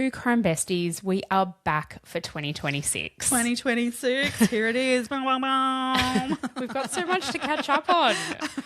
Two Crime Besties, we are back for 2026. 2026, here it is. Bum, bum, bum. We've got so much to catch up on.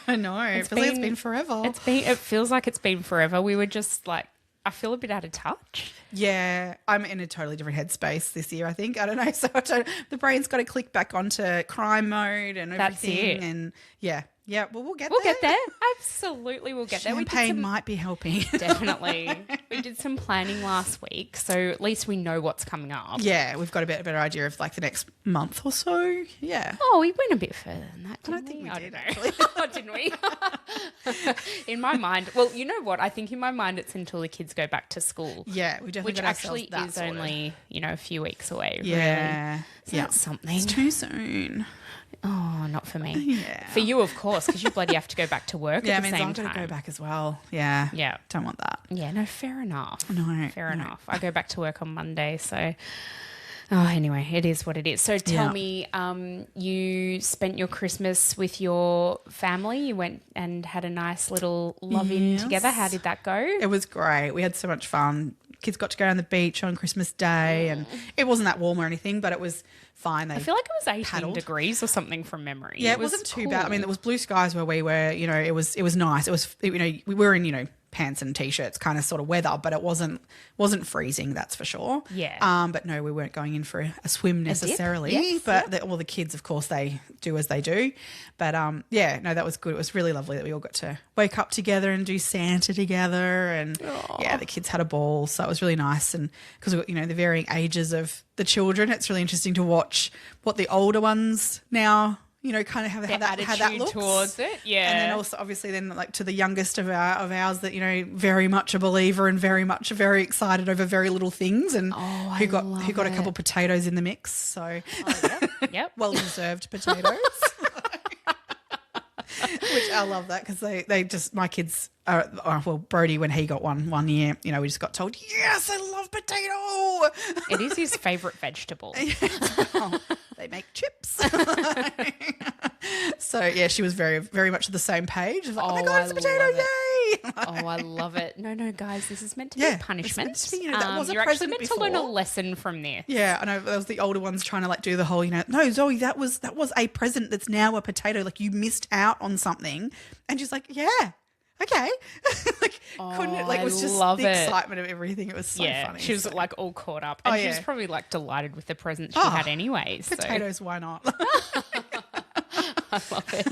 I know. It feels like it's been forever. It feels like it's been forever. We were just like, I feel a bit out of touch. Yeah, I'm in a totally different headspace this year, I think. I don't know. So the brain's got to click back onto crime mode and everything. That's it. And yeah. Well, we'll get there. We'll get there. Absolutely, we'll get there. Champagne might be helping. Definitely. We did some planning last week, so at least we know what's coming up. Yeah, we've got a better idea of like the next month or so. Yeah. Oh, we went a bit further than that, didn't I don't think we did, know. actually. Oh, didn't we? In my mind, well, you know what? I think in my mind it's until the kids go back to school. Yeah, we definitely which got ourselves actually that is sorted. only, a few weeks away. Yeah. Really. So that's something. It's too soon. Oh, not for me. Yeah. For you, of course, because you bloody have to go back to work Yeah, at the same I'm time. going to go back as well. Yeah. Yeah. Don't want that. Yeah, no, fair enough. No. Fair enough. I go back to work on Monday, so... Oh, anyway, it is what it is. So tell me, you spent your Christmas with your family. You went and had a nice little love-in together. How did that go? It was great. We had so much fun. Kids got to go on the beach on Christmas Day and it wasn't that warm or anything, but it was fine. I feel like it was 18 paddled. degrees or something from memory. Yeah, it wasn't too bad. I mean, it was blue skies where we were, it was nice. It was, we were in, pants and t-shirts kind of sort of weather, but it wasn't freezing, that's for sure. Yeah. But no, we weren't going in for a swim necessarily. Yes, but all the kids, of course, they do as they do. But that was good. It was really lovely that we all got to wake up together and do Santa together, and the kids had a ball, so it was really nice. And because the varying ages of the children, it's really interesting to watch what the older ones now. Kind of have that looks towards it, yeah. And then also, obviously, then like to the youngest of ours that very much a believer and very excited over very little things, and who got a couple potatoes in the mix. So, yep. well deserved potatoes. Which I love that because they just, my kids are, Brody, when he got one year, we just got told, yes, I love potato. It is his favourite vegetable. They make chips. So, yeah, she was very, very much the same page. Like, oh my God, it's a potato, yay. Oh, I love it. No, guys, this is meant to be a punishment. It's meant to be, that was a you're actually present meant before. to learn a lesson from this. Yeah, I know. There was the older ones trying to do the whole, no, Zoe, that was a present that's now a potato. Like, you missed out on something. And she's like, yeah. Okay. It was just the excitement of everything. It was so funny. She was all caught up. And she was probably delighted with the present she had anyway. Potatoes, why not? I love it.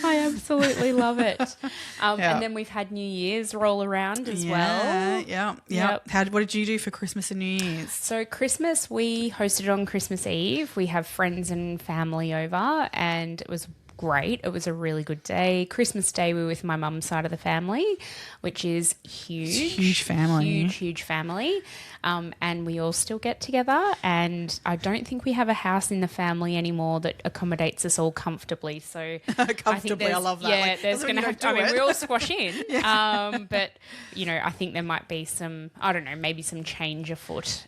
I absolutely love it. And then we've had New Year's roll around as well. Yeah. Yep. What did you do for Christmas and New Year's? So Christmas, we hosted on Christmas Eve. We have friends and family over, and it was great. It was a really good day. Christmas Day, we were with my mum's side of the family, which is huge. Huge family. Huge family. And we all still get together, and I don't think we have a house in the family anymore that accommodates us all comfortably. So comfortably, I love that. Yeah, there's going to have to, we all squash in. But, I think there might be some, I don't know, maybe some change afoot.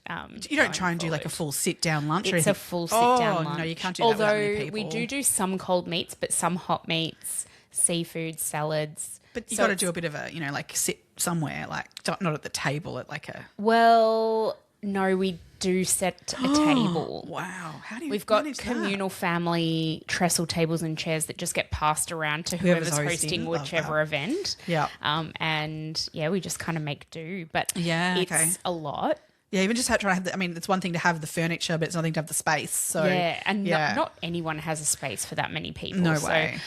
You don't try and do like a full sit-down lunch or anything? It's a full sit-down lunch. No, you can't do that without many people. We do some cold meats, but some hot meats, seafood, salads. But you got to do a bit of a, sit somewhere, not at the table at a... Well, no, we do set a table. Wow. How do you We've got communal family trestle tables and chairs that just get passed around to whoever's hosting whichever event. Yeah. We just kind of make do. But it's a lot. Yeah, even just trying to have it's one thing to have the furniture, but it's another thing to have the space. So not anyone has a space for that many people. No way.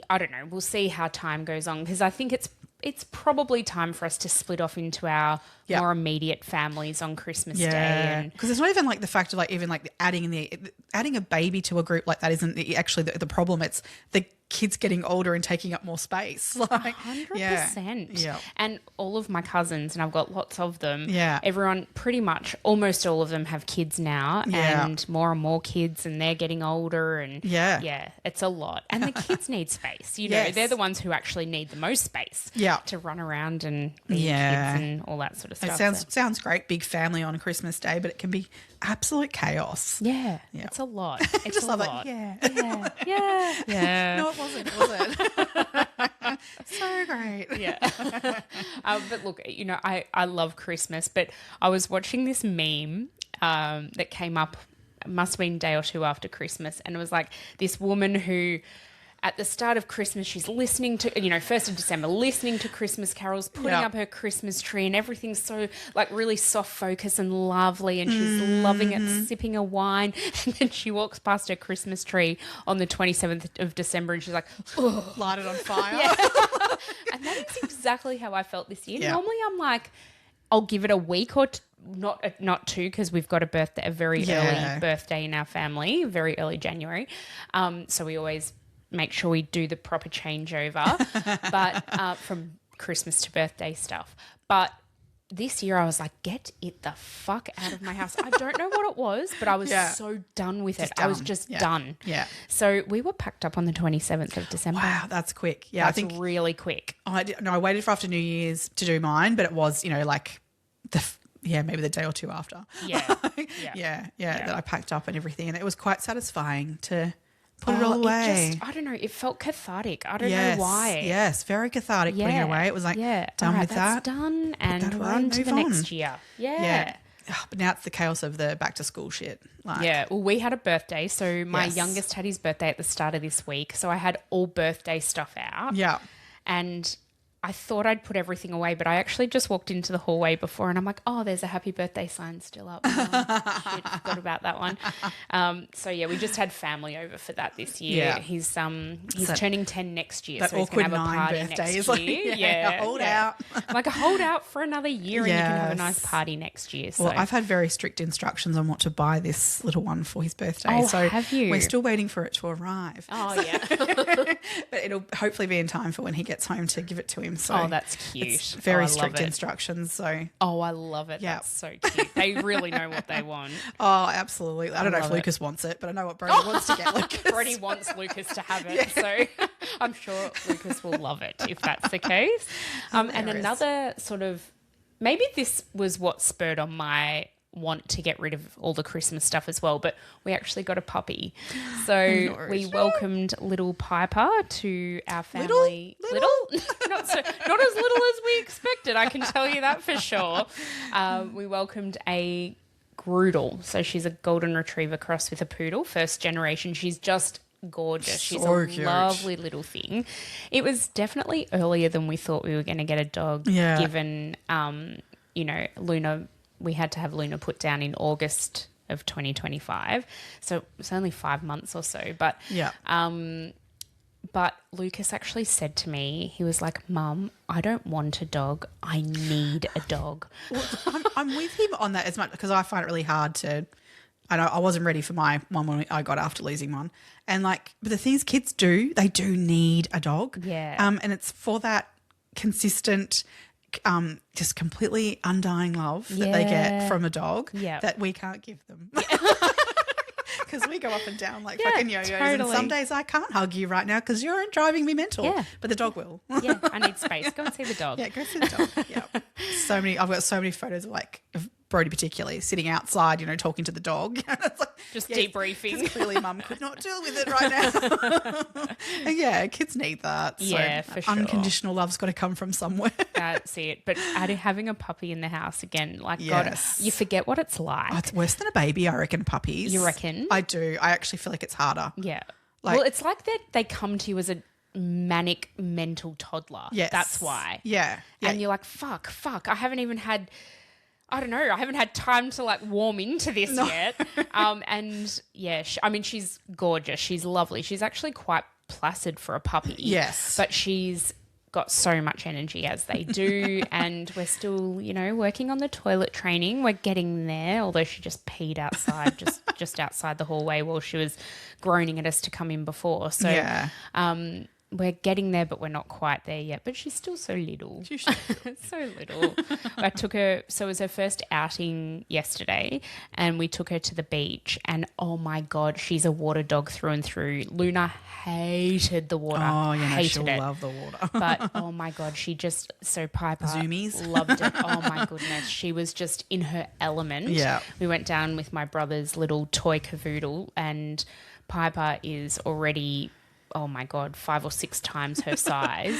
I don't know, we'll see how time goes on, because I think it's probably time for us to split off into our more immediate families on Christmas Day. Because it's not even the fact of adding a baby to a group like that isn't actually the problem. It's the kids getting older and taking up more space. 100%. Yeah. And all of my cousins, and I've got lots of them, Yeah. everyone, pretty much almost all of them have kids now, and more kids, and they're getting older, and it's a lot. And the kids need space. They're the ones who actually need the most space to run around and be kids and all that sort of stuff. It sounds great, big family on Christmas Day, but it can be absolute chaos. Yeah. It's a lot. It's just a love lot. it. Yeah. Yeah. No, it wasn't, was it? So great. Yeah. But look, I love Christmas, but I was watching this meme that came up, must have been a day or two after Christmas, and it was like this woman who at the start of Christmas, she's listening to, 1st of December, listening to Christmas carols, putting up her Christmas tree, and everything's so like really soft focus and lovely, and she's loving it, sipping a wine. And then she walks past her Christmas tree on the 27th of December and she's like, oh, light it on fire. Yeah. And that is exactly how I felt this year. Yeah. Normally I'm like, I'll give it a week or not two, because we've got a very early birthday in our family, very early January. So we always make sure we do the proper changeover, but from Christmas to birthday stuff. But this year I was like, get it the fuck out of my house. I don't know what it was, but I was so done with it. I was just done. Yeah. So we were packed up on the 27th of December. Wow, that's quick. Yeah, that's really quick. I waited for after New Year's to do mine, but it was, like maybe the day or two after. Yeah. That I packed up and everything, and it was quite satisfying to put it all away. I don't know. It felt cathartic. I don't know why. Yes, very cathartic putting it away. It was like, done with that. That's done, and we're on to the next year. Yeah. But now it's the chaos of the back to school shit. Well, we had a birthday. So my youngest had his birthday at the start of this week. So I had all birthday stuff out. Yeah. And I thought I'd put everything away, but I actually just walked into the hallway before and I'm like, oh, there's a happy birthday sign still up. Oh, shit, forgot about that one. We just had family over for that this year. Yeah. He's turning 10 next year, so he's going to have a party next year. Hold out. Like, hold out for another year and you can have a nice party next year. So. Well, I've had very strict instructions on what to buy this little one for his birthday. Oh, so have you? We're still waiting for it to arrive. Oh, yeah. But it'll hopefully be in time for when he gets home to give it to him. So that's cute. It's very strict instructions. So I love it. That's so cute. They really know what they want. Oh, absolutely. I don't know if Lucas wants it, but I know what Brody wants to get Lucas. Brody wants Lucas to have it. So I'm sure Lucas will love it if that's the case. And another sort of, maybe this was what spurred on my want to get rid of all the Christmas stuff as well, but we actually got a puppy. So we welcomed little Piper to our family. Little? Not as little as we expected, I can tell you that for sure. We welcomed a Groodle. So she's a golden retriever crossed with a poodle, first generation. She's just gorgeous. She's a cute, lovely little thing. It was definitely earlier than we thought we were going to get a dog, given, Luna. We had to have Luna put down in August of 2025. So it's only 5 months or so. But but Lucas actually said to me, he was like, Mum, I don't want a dog. I need a dog. Well, I'm with him on that as much because I find it really hard to – I wasn't ready for my one when I got after losing one. And but the thing is kids they do need a dog. Yeah. And it's for that consistent – just completely undying love that they get from a dog that we can't give them. Because we go up and down like fucking yo-yos. Totally. And some days I can't hug you right now because you're driving me mental. Yeah. But the dog will. I need space. Go and see the dog. Yeah, go see the dog. Yeah. I've got so many photos of Brody particularly sitting outside, talking to the dog. It's like, just debriefing. Clearly mum could not deal with it right now. And kids need that. So for sure. Unconditional love's got to come from somewhere. That's it. But having a puppy in the house again, God, you forget what it's like. Oh, it's worse than a baby, I reckon, puppies. You reckon? I do. I actually feel like it's harder. Yeah. Well, it's like that they come to you as a manic mental toddler. Yes. That's why. Yeah. And you're like, fuck. I haven't even had... I don't know. I haven't had time to warm into this yet. She's gorgeous. She's lovely. She's actually quite placid for a puppy. Yes. But she's got so much energy, as they do. And we're still, working on the toilet training. We're getting there, although she just peed outside, just outside the hallway while she was groaning at us to come in before. So, we're getting there, but we're not quite there yet. But she's still so little. So little. I took her, so it was her first outing yesterday, and we took her to the beach, and oh my God, she's a water dog through and through. Luna hated the water. Oh, hated it. Love the water. But oh my God, Piper Zoomies. Loved it. Oh my goodness. She was just in her element. Yeah. We went down with my brother's little toy cavoodle, and Piper is already oh my God, 5 or 6 times her size.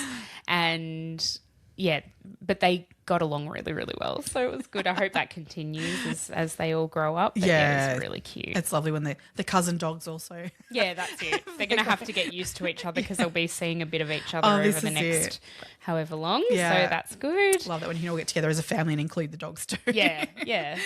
And yeah, but they got along really, really well. So it was good. I hope that continues as they all grow up. But yeah, it's really cute. It's lovely when the cousin dogs also. Yeah, that's it. They're going to have to get used to each other because they'll be seeing a bit of each other over the next however long. Yeah. So that's good. Love that when you can all get together as a family and include the dogs too. Yeah,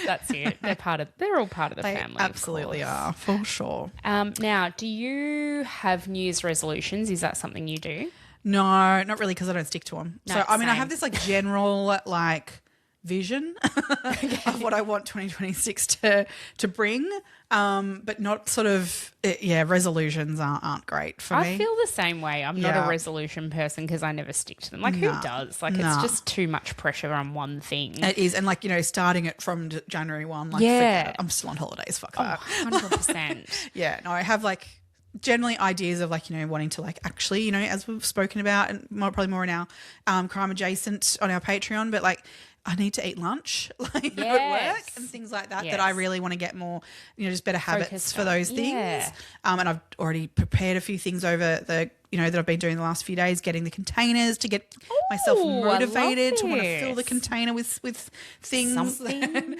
that's it. They're all part of the family. Absolutely are, for sure. Now, do you have New Year's resolutions? Is that something you do? No, not really, because I don't stick to them. No, so, I mean, I have this like general like vision of what I want 2026 to bring, but not sort of, resolutions aren't great for me. I feel the same way. I'm not a resolution person because I never stick to them. Like, who does? Like, it's just too much pressure on one thing. It is. And like, starting it from January 1, like, I'm still on holidays. Fuck that. 100%. Yeah, no, I have like generally ideas of like, wanting to like actually, as we've spoken about and probably more in our crime adjacent on our Patreon, but like I need to eat lunch like at work and things like that that I really want to get more, just better habits for those things. Yeah. And I've already prepared a few things over the that I've been doing the last few days, getting the containers to get myself motivated to want to fill the container with things. Something.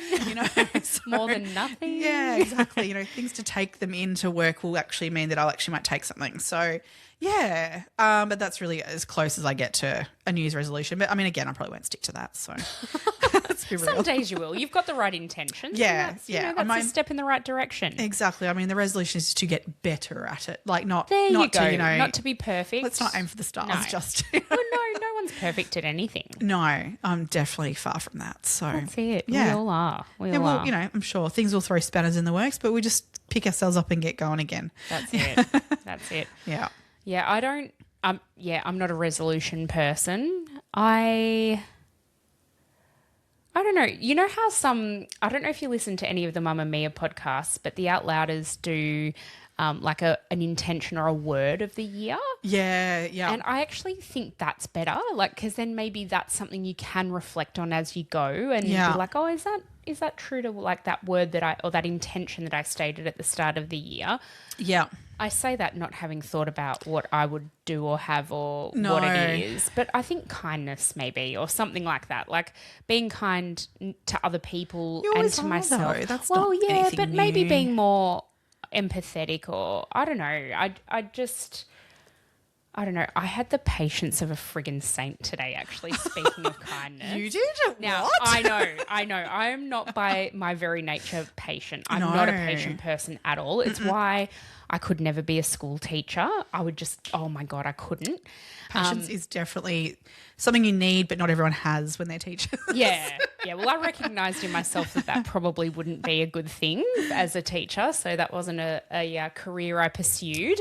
More than nothing. Yeah, exactly. Things to take them into work will actually mean that I'll actually might take something. So, yeah. But that's really as close as I get to a New Year's resolution. But, I mean, again, I probably won't stick to that. So, let's be real. Some days you will. You've got the right intentions. Yeah, that's a step in the right direction. Exactly. I mean, the resolution is to get better at it. Like, not to be perfect. Let's not aim for the stars. Just well, no one's perfect at anything. No, I'm definitely far from that. So that's it. Yeah. We all are. Well, I'm sure things will throw spanners in the works, but we just pick ourselves up and get going again. That's it. That's it. Yeah. Yeah, I don't. I'm not a resolution person. I don't know. You know how I don't know if you listen to any of the Mamma Mia podcasts, but the Out Louders do like an intention or a word of the year. Yeah. And I actually think that's better, like, because then maybe that's something you can reflect on as you go and be like, oh, is that true to like that word or that intention that I stated at the start of the year? Yeah. I say that not having thought about what I would do or have or what it is, but I think kindness maybe or something like that, like being kind to other people and to myself. Though. That's not anything but new. Maybe being more empathetic or I don't know. I don't know. I had the patience of a friggin' saint today, actually, speaking of kindness. You did? Now, what? I know. I am not by my very nature patient. I'm not a patient person at all. It's why I could never be a school teacher. I would just, oh my God, I couldn't. Patience is definitely something you need, but not everyone has when they're teachers. Yeah. Well, I recognised in myself that probably wouldn't be a good thing as a teacher. So that wasn't a career I pursued.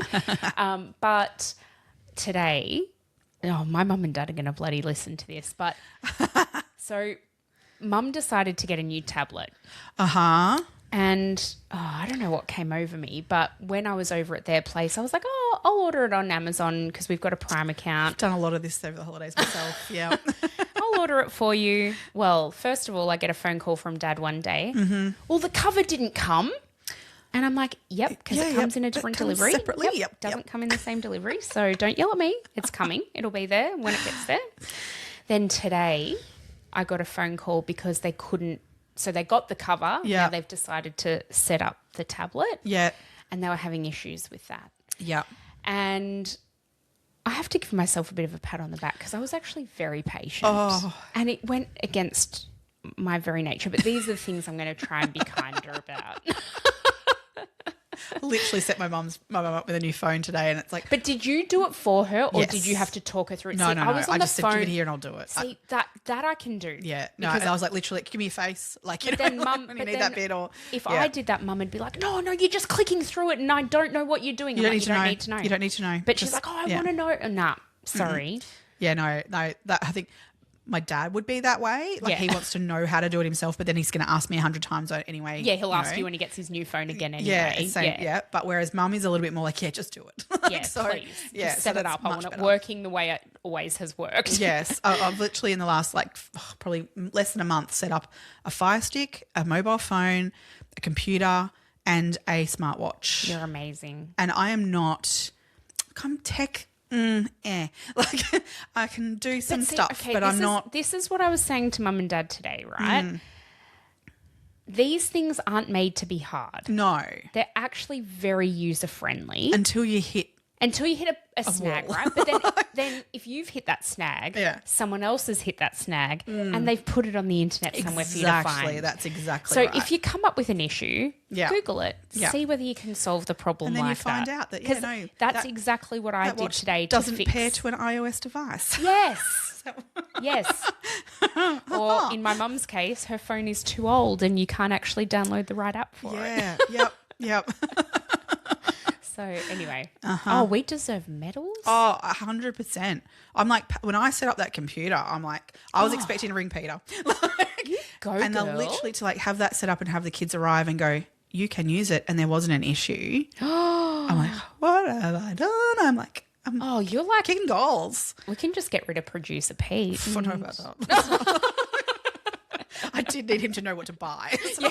But today, my mum and dad are going to bloody listen to this, but so mum decided to get a new tablet. And I don't know what came over me, but when I was over at their place, I was like, I'll order it on Amazon because we've got a Prime account. I've done a lot of this over the holidays myself. Yeah. I'll order it for you. Well, first of all, I get a phone call from Dad one day. Mm-hmm. Well, the cover didn't come. And I'm like, yep, because it comes in a different delivery. Separately. Doesn't come in the same delivery. So don't yell at me. It's coming. It'll be there when it gets there. Then today I got a phone call because they couldn't. So they got the cover. Yeah. Now they've decided to set up the tablet. Yeah. And they were having issues with that. Yeah. And I have to give myself a bit of a pat on the back because I was actually very patient. Oh. And it went against my very nature. But these are the things I'm going to try and be kinder about. Literally set my mum up with a new phone today, and it's like. But did you do it for her, or did you have to talk her through it? No. I just said, give it here and I'll do it. See, that I can do. Yeah. No, I was like, literally, give me your face. Like, you know, then mum, when you need that bit. Or if I did that, mum would be like, no, you're just clicking through it, and I don't know what you're doing. You don't need to know. You don't need to know. But she's like, I want to know. Nah, sorry. Mm-hmm. Yeah, no. That I think. My dad would be that way. Like he wants to know how to do it himself, but then he's going to ask me 100 times anyway. Yeah, he'll ask you when he gets his new phone again anyway. Yeah. But whereas mum is a little bit more like, just do it. Please. Just set it up. I want it working the way it always has worked. Yes. I've literally in the last probably less than a month set up a Fire Stick, a mobile phone, a computer and a smartwatch. You're amazing. And I am not... I'm tech. Like I can do some stuff, but I'm not. This is what I was saying to Mum and Dad today, right? These things aren't made to be hard. No. They're actually very user-friendly. Until you hit a snag, wall. right? But then if you've hit that snag, someone else has hit that snag and they've put it on the internet somewhere for you to find. That's exactly right. So if you come up with an issue, Google it. See whether you can solve the problem and then like you find that. out that, that's exactly what I did today to doesn't fix. pair to an iOS device. Yes. Yes. Or in my mum's case, her phone is too old and you can't actually download the right app for it. Yep. So anyway, oh, we deserve medals? Oh, 100%. I'm like, when I set up that computer, I'm like, I was expecting to ring Peter. You go, and girl. they'll literally to like have that set up and have the kids arrive and go, you can use it, and there wasn't an issue. I'm like, what have I done? I'm like, you're like kicking goals. We can just get rid of producer Pete. I don't know about that. I did need him to know what to buy. So.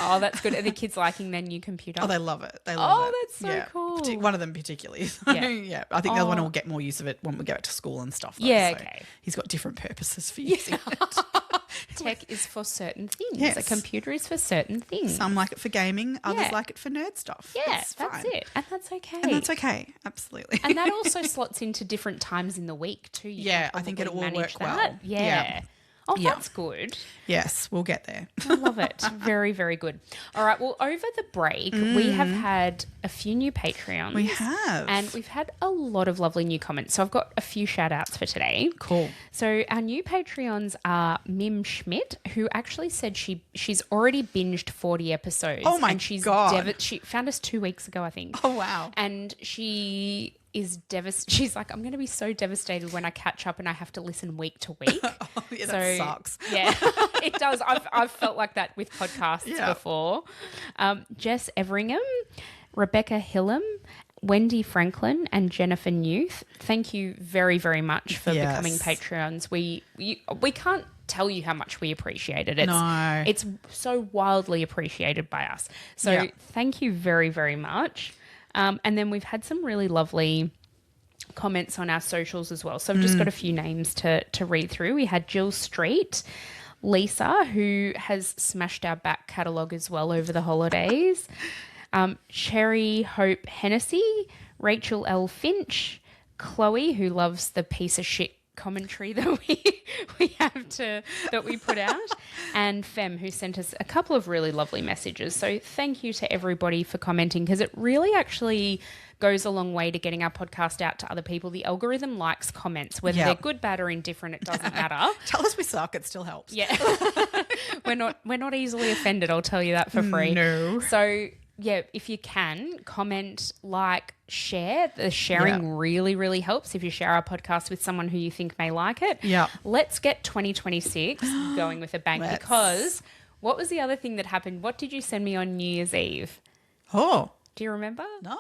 Oh, that's good. Are the kids liking their new computer? Oh, they love it. They love it. That's so cool. One of them particularly. So, yeah. I think the other one will get more use of it when we go to school and stuff. Though, yeah, so okay. He's got different purposes for using it. Tech is for certain things. Yes. A computer is for certain things. Some like it for gaming. Others like it for nerd stuff. Yeah, that's it. And that's okay. And that's okay. Absolutely. And that also slots into different times in the week too. I think it will work well. Yeah. Oh, that's good. Yes, we'll get there. I love it. Very, very good. All right. Well, over the break, we have had a few new Patreons. We have. And we've had a lot of lovely new comments. So I've got a few shout outs for today. Cool. So our new Patreons are Mim Schmidt, who actually said she's already binged 40 episodes. Oh, my God. She found us 2 weeks ago, I think. Oh, wow. And she is devastated. She's like, I'm going to be so devastated when I catch up and I have to listen week to week. That sucks. Yeah, it does. I've felt like that with podcasts before. Jess Everingham, Rebecca Hillam, Wendy Franklin and Jennifer Newth, thank you very, very much for becoming Patreons. We can't tell you how much we appreciate it. It's so wildly appreciated by us. So thank you very, very much. And then we've had some really lovely comments on our socials as well. So I've just got a few names to read through. We had Jill Street, Lisa, who has smashed our back catalogue as well over the holidays, Cherry Hope Hennessy, Rachel L. Finch, Chloe, who loves the piece of shit commentary that we put out, and Fem, who sent us a couple of really lovely messages. So thank you to everybody for commenting, because it really actually goes a long way to getting our podcast out to other people. The algorithm likes comments, whether they're good, bad, or indifferent. It doesn't matter. Tell us we suck. It still helps. Yeah, we're not easily offended. I'll tell you that for free. No. So yeah, if you can comment, like, share. The sharing really, really helps if you share our podcast with someone who you think may like it. Yeah. Let's get 2026 going with a bang, because what was the other thing that happened? What did you send me on New Year's Eve? Oh. Do you remember? No.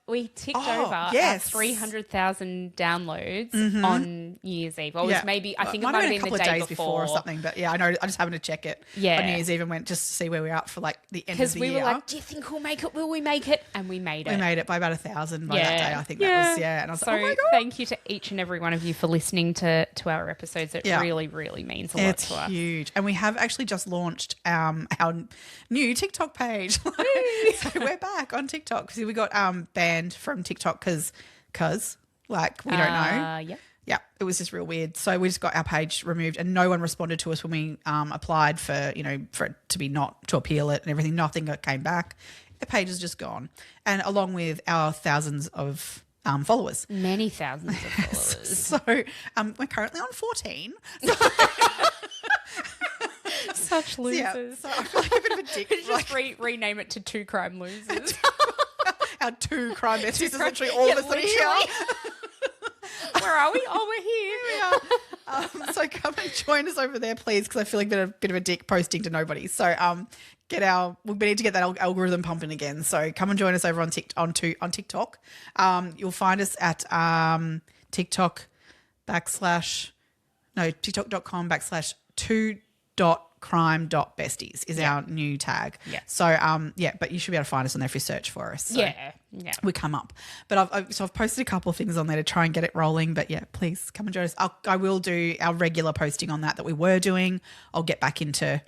We ticked over our 300,000 downloads on New Year's Eve. Or was maybe, I think it might have been the day days before or something. But I know, I just happened to check it on New Year's Eve and went just to see where we're at for like the end of the year. Because we were like, do you think we'll make it? Will we make it? And we made it. We made it by about 1,000 by that day. I think that was, And I was like, oh my God. Thank you to each and every one of you for listening to our episodes. It really, really means a lot to us. It's huge. And we have actually just launched our new TikTok page. So we're back on TikTok. So we got banned from TikTok because like we don't know. Yeah, it was just real weird. So we just got our page removed, and no one responded to us when we applied for for it to be not to appeal it and everything. Nothing came back. The page is just gone, and along with our thousands of followers, many thousands of followers. So we're currently on 14. Such losers. So I feel like a bit of a dick. Just rename it to Two Crime Losers. Our two crime besties is literally all of us that are here. Where are we? Oh, we're here. We are. So come and join us over there, please, because I feel like a bit of a dick posting to nobody. So we need to get that algorithm pumping again. So come and join us over on TikTok. You'll find us at TikTok.com/2 crime.besties is our new tag. Yeah. So, but you should be able to find us on there if you search for us. So yeah. we come up. But I've posted a couple of things on there to try and get it rolling. But, yeah, please come and join us. I will do our regular posting on that we were doing. I'll get back into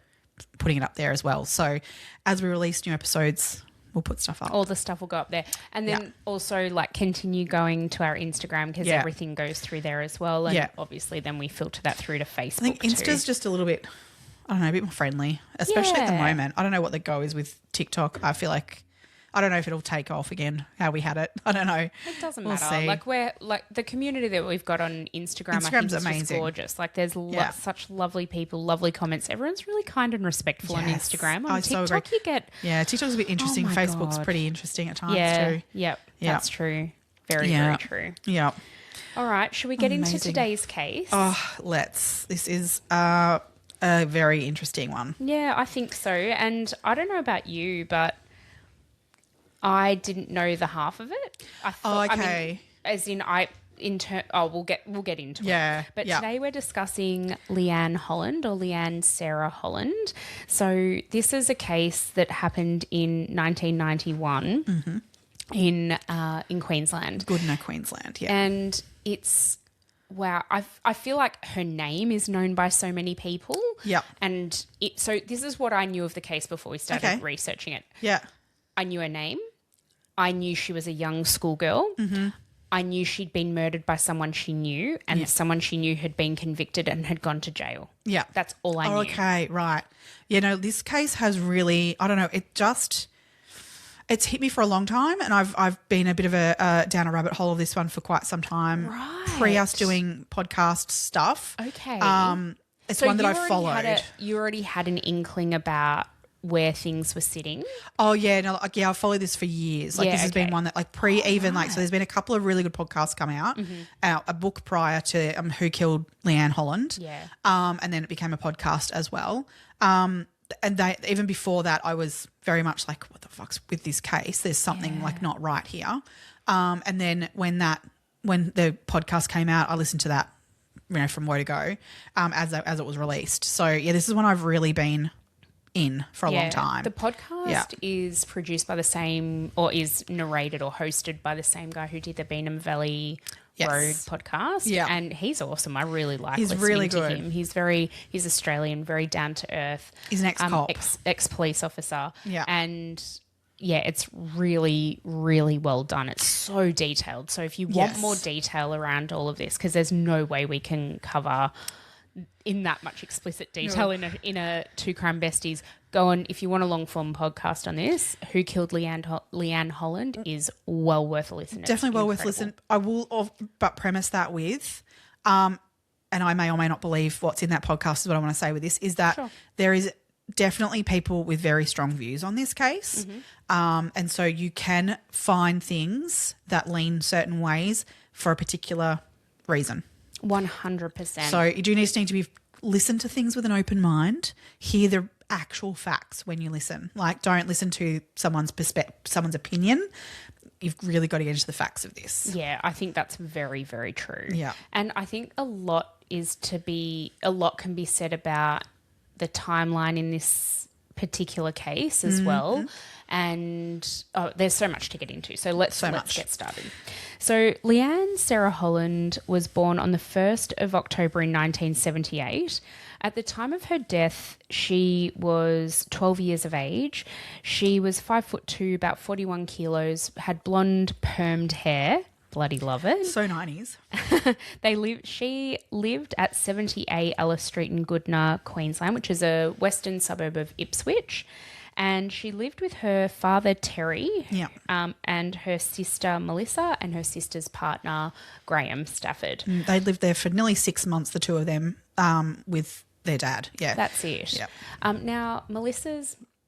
putting it up there as well. So as we release new episodes, we'll put stuff up. All the stuff will go up there. And then also continue going to our Instagram because everything goes through there as well. And obviously then we filter that through to Facebook. I think Insta's just a little bit, I don't know, a bit more friendly, especially at the moment. I don't know what the go is with TikTok. I feel like, I don't know if it'll take off again, how we had it. I don't know. It doesn't matter. See. We're the community that we've got on Instagram's I think is amazing. Just gorgeous. There's such lovely people, lovely comments. Everyone's really kind and respectful on Instagram. On TikTok, you get... Yeah, TikTok's a bit interesting. Facebook's pretty interesting at times too. Yep, that's true. Very, very true. Yeah. All right, should we get into today's case? Oh, let's. This is a very interesting one. Yeah, I think so. And I don't know about you, but I didn't know the half of it. I thought, okay. We'll get into it. But today we're discussing Leanne Holland or Leanne Sarah Holland. So this is a case that happened in 1991 in Queensland. Goodna, Queensland, yeah. And it's... Wow, I feel like her name is known by so many people. Yeah. And so this is what I knew of the case before we started researching it. Yeah. I knew her name. I knew she was a young schoolgirl. Mm-hmm. I knew she'd been murdered by someone she knew and someone she knew had been convicted and had gone to jail. Yeah. That's all I knew. Okay, right. This case has really, I don't know, it's hit me for a long time and I've been a bit of a down a rabbit hole of this one for quite some time. Right. Pre us doing podcast stuff. Okay. It's one that I've followed. You already had an inkling about where things were sitting? Oh, yeah. No, I've followed this for years. This has been one that so there's been a couple of really good podcasts come out. A book prior to Who Killed Leanne Holland. Yeah. And then it became a podcast as well. And even before that, I was very much like, what the fuck's with this case? There's something not right here. And then when the podcast came out, I listened to that, from where to go, as it was released. So yeah, this is one I've really been in for a long time. The podcast is produced by the same, or is narrated or hosted by the same guy who did the Beanham Valley Road podcast. Yeah. And he's awesome. I really like listening to him. He's Australian, very down to earth. He's an ex-cop. Ex-police officer. Yeah. And it's really, really well done. It's so detailed. So if you want more detail around all of this, because there's no way we can cover in that much explicit detail in a Two Crime Besties, go on. If you want a long form podcast on this, Who Killed Leanne Holland is well worth a listen. Definitely well worth a listen. I will but premise that with, and I may or may not believe what's in that podcast is what I want to say with this, is that there is definitely people with very strong views on this case. And so you can find things that lean certain ways for a particular reason. 100%. So you do need to listen to things with an open mind, hear the actual facts when you listen. Don't listen to someone's opinion. You've really got to get into the facts of this. Yeah, I think that's very, very true. Yeah. And I think a lot can be said about the timeline in this particular case as well. And there's so much to get into. So let's get started. So Leanne Sarah Holland was born on the 1st of October in 1978. At the time of her death, she was 12 years of age. She was 5'2", about 41 kilos, had blonde permed hair. Bloody love it. So 90s. She lived at 70A Ellis Street in Goodna, Queensland, which is a western suburb of Ipswich. And she lived with her father, Terry, and her sister, Melissa, and her sister's partner, Graham Stafford. They lived there for nearly 6 months, the two of them, with their dad. Yeah. That's it. Yeah. Now, Melissa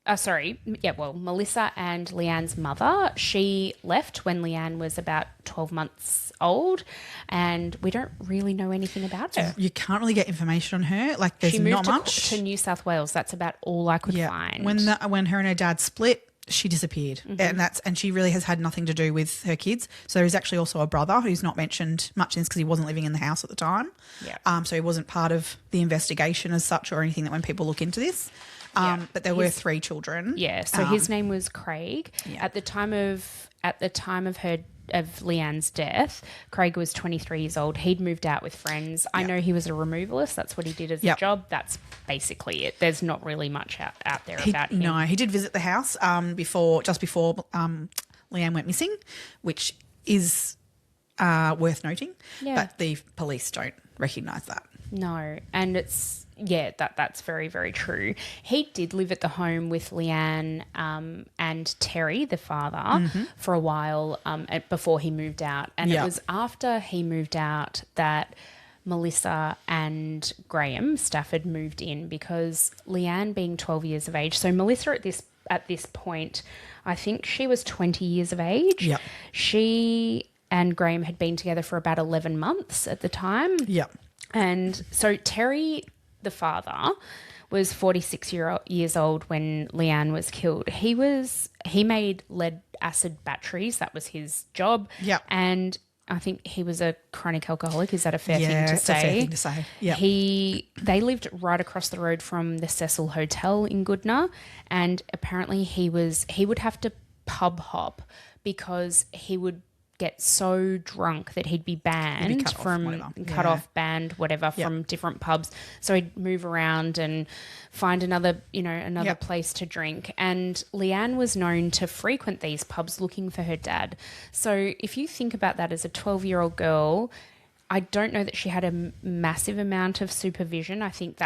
and Leanne's mother, she left when Leanne was about 12 months old, and we don't really know anything about her. You can't really get information on her. There's she moved not much. to New South Wales. That's about all I could find. When her and her dad split, she disappeared, and she really has had nothing to do with her kids. So there is actually also a brother who's not mentioned much in this because he wasn't living in the house at the time. Yeah. So he wasn't part of the investigation as such or anything that when people look into this. But there were 3 children. Yeah. So his name was Craig. Yeah. At the time of Leanne's death, Craig was 23 years old. He'd moved out with friends. I know he was a removalist. That's what he did as a job. That's basically it. There's not really much out there about him. No, he did visit the house before Leanne went missing, which is worth noting. Yeah. But the police don't recognise that. No, and that's very, very true. He did live at the home with Leanne and Terry, the father, for a while before he moved out. And it was after he moved out that Melissa and Graham Stafford moved in because Leanne being 12 years of age. So Melissa at this point, I think she was 20 years of age. Yep. She and Graham had been together for about 11 months at the time. Yep. And so Terry, the father, was 46 years old when Leanne was killed. He made lead acid batteries. That was his job. Yeah. And I think he was a chronic alcoholic. Is that a fair thing to say? Yeah, a fair thing to say. Yeah. They lived right across the road from the Cecil Hotel in Goodna, and apparently he would have to pub hop because he would get so drunk that he'd be banned banned from different pubs. So he'd move around and find another place to drink. And Leanne was known to frequent these pubs looking for her dad. So if you think about that as a 12-year-old girl, I don't know that she had a massive amount of supervision. I think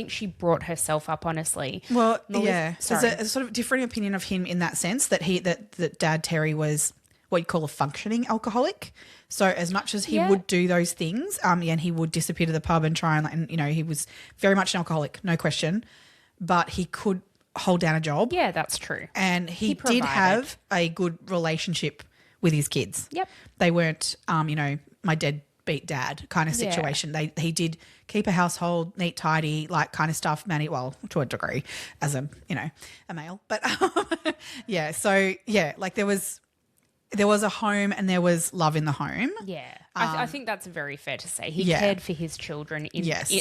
she brought herself up, honestly. Well, there's a sort of differing opinion of him in that sense that Dad Terry was what you call a functioning alcoholic. So as much as he would do those things, and he would disappear to the pub and try and he was very much an alcoholic, no question, but he could hold down a job. Yeah, that's true. And he did have a good relationship with his kids. Yep. They weren't, my deadbeat dad kind of situation. He did keep a household neat, tidy, like kind of stuff, to a degree as a male. But there was a home and there was love in the home. Yeah. I think that's very fair to say. He cared for his children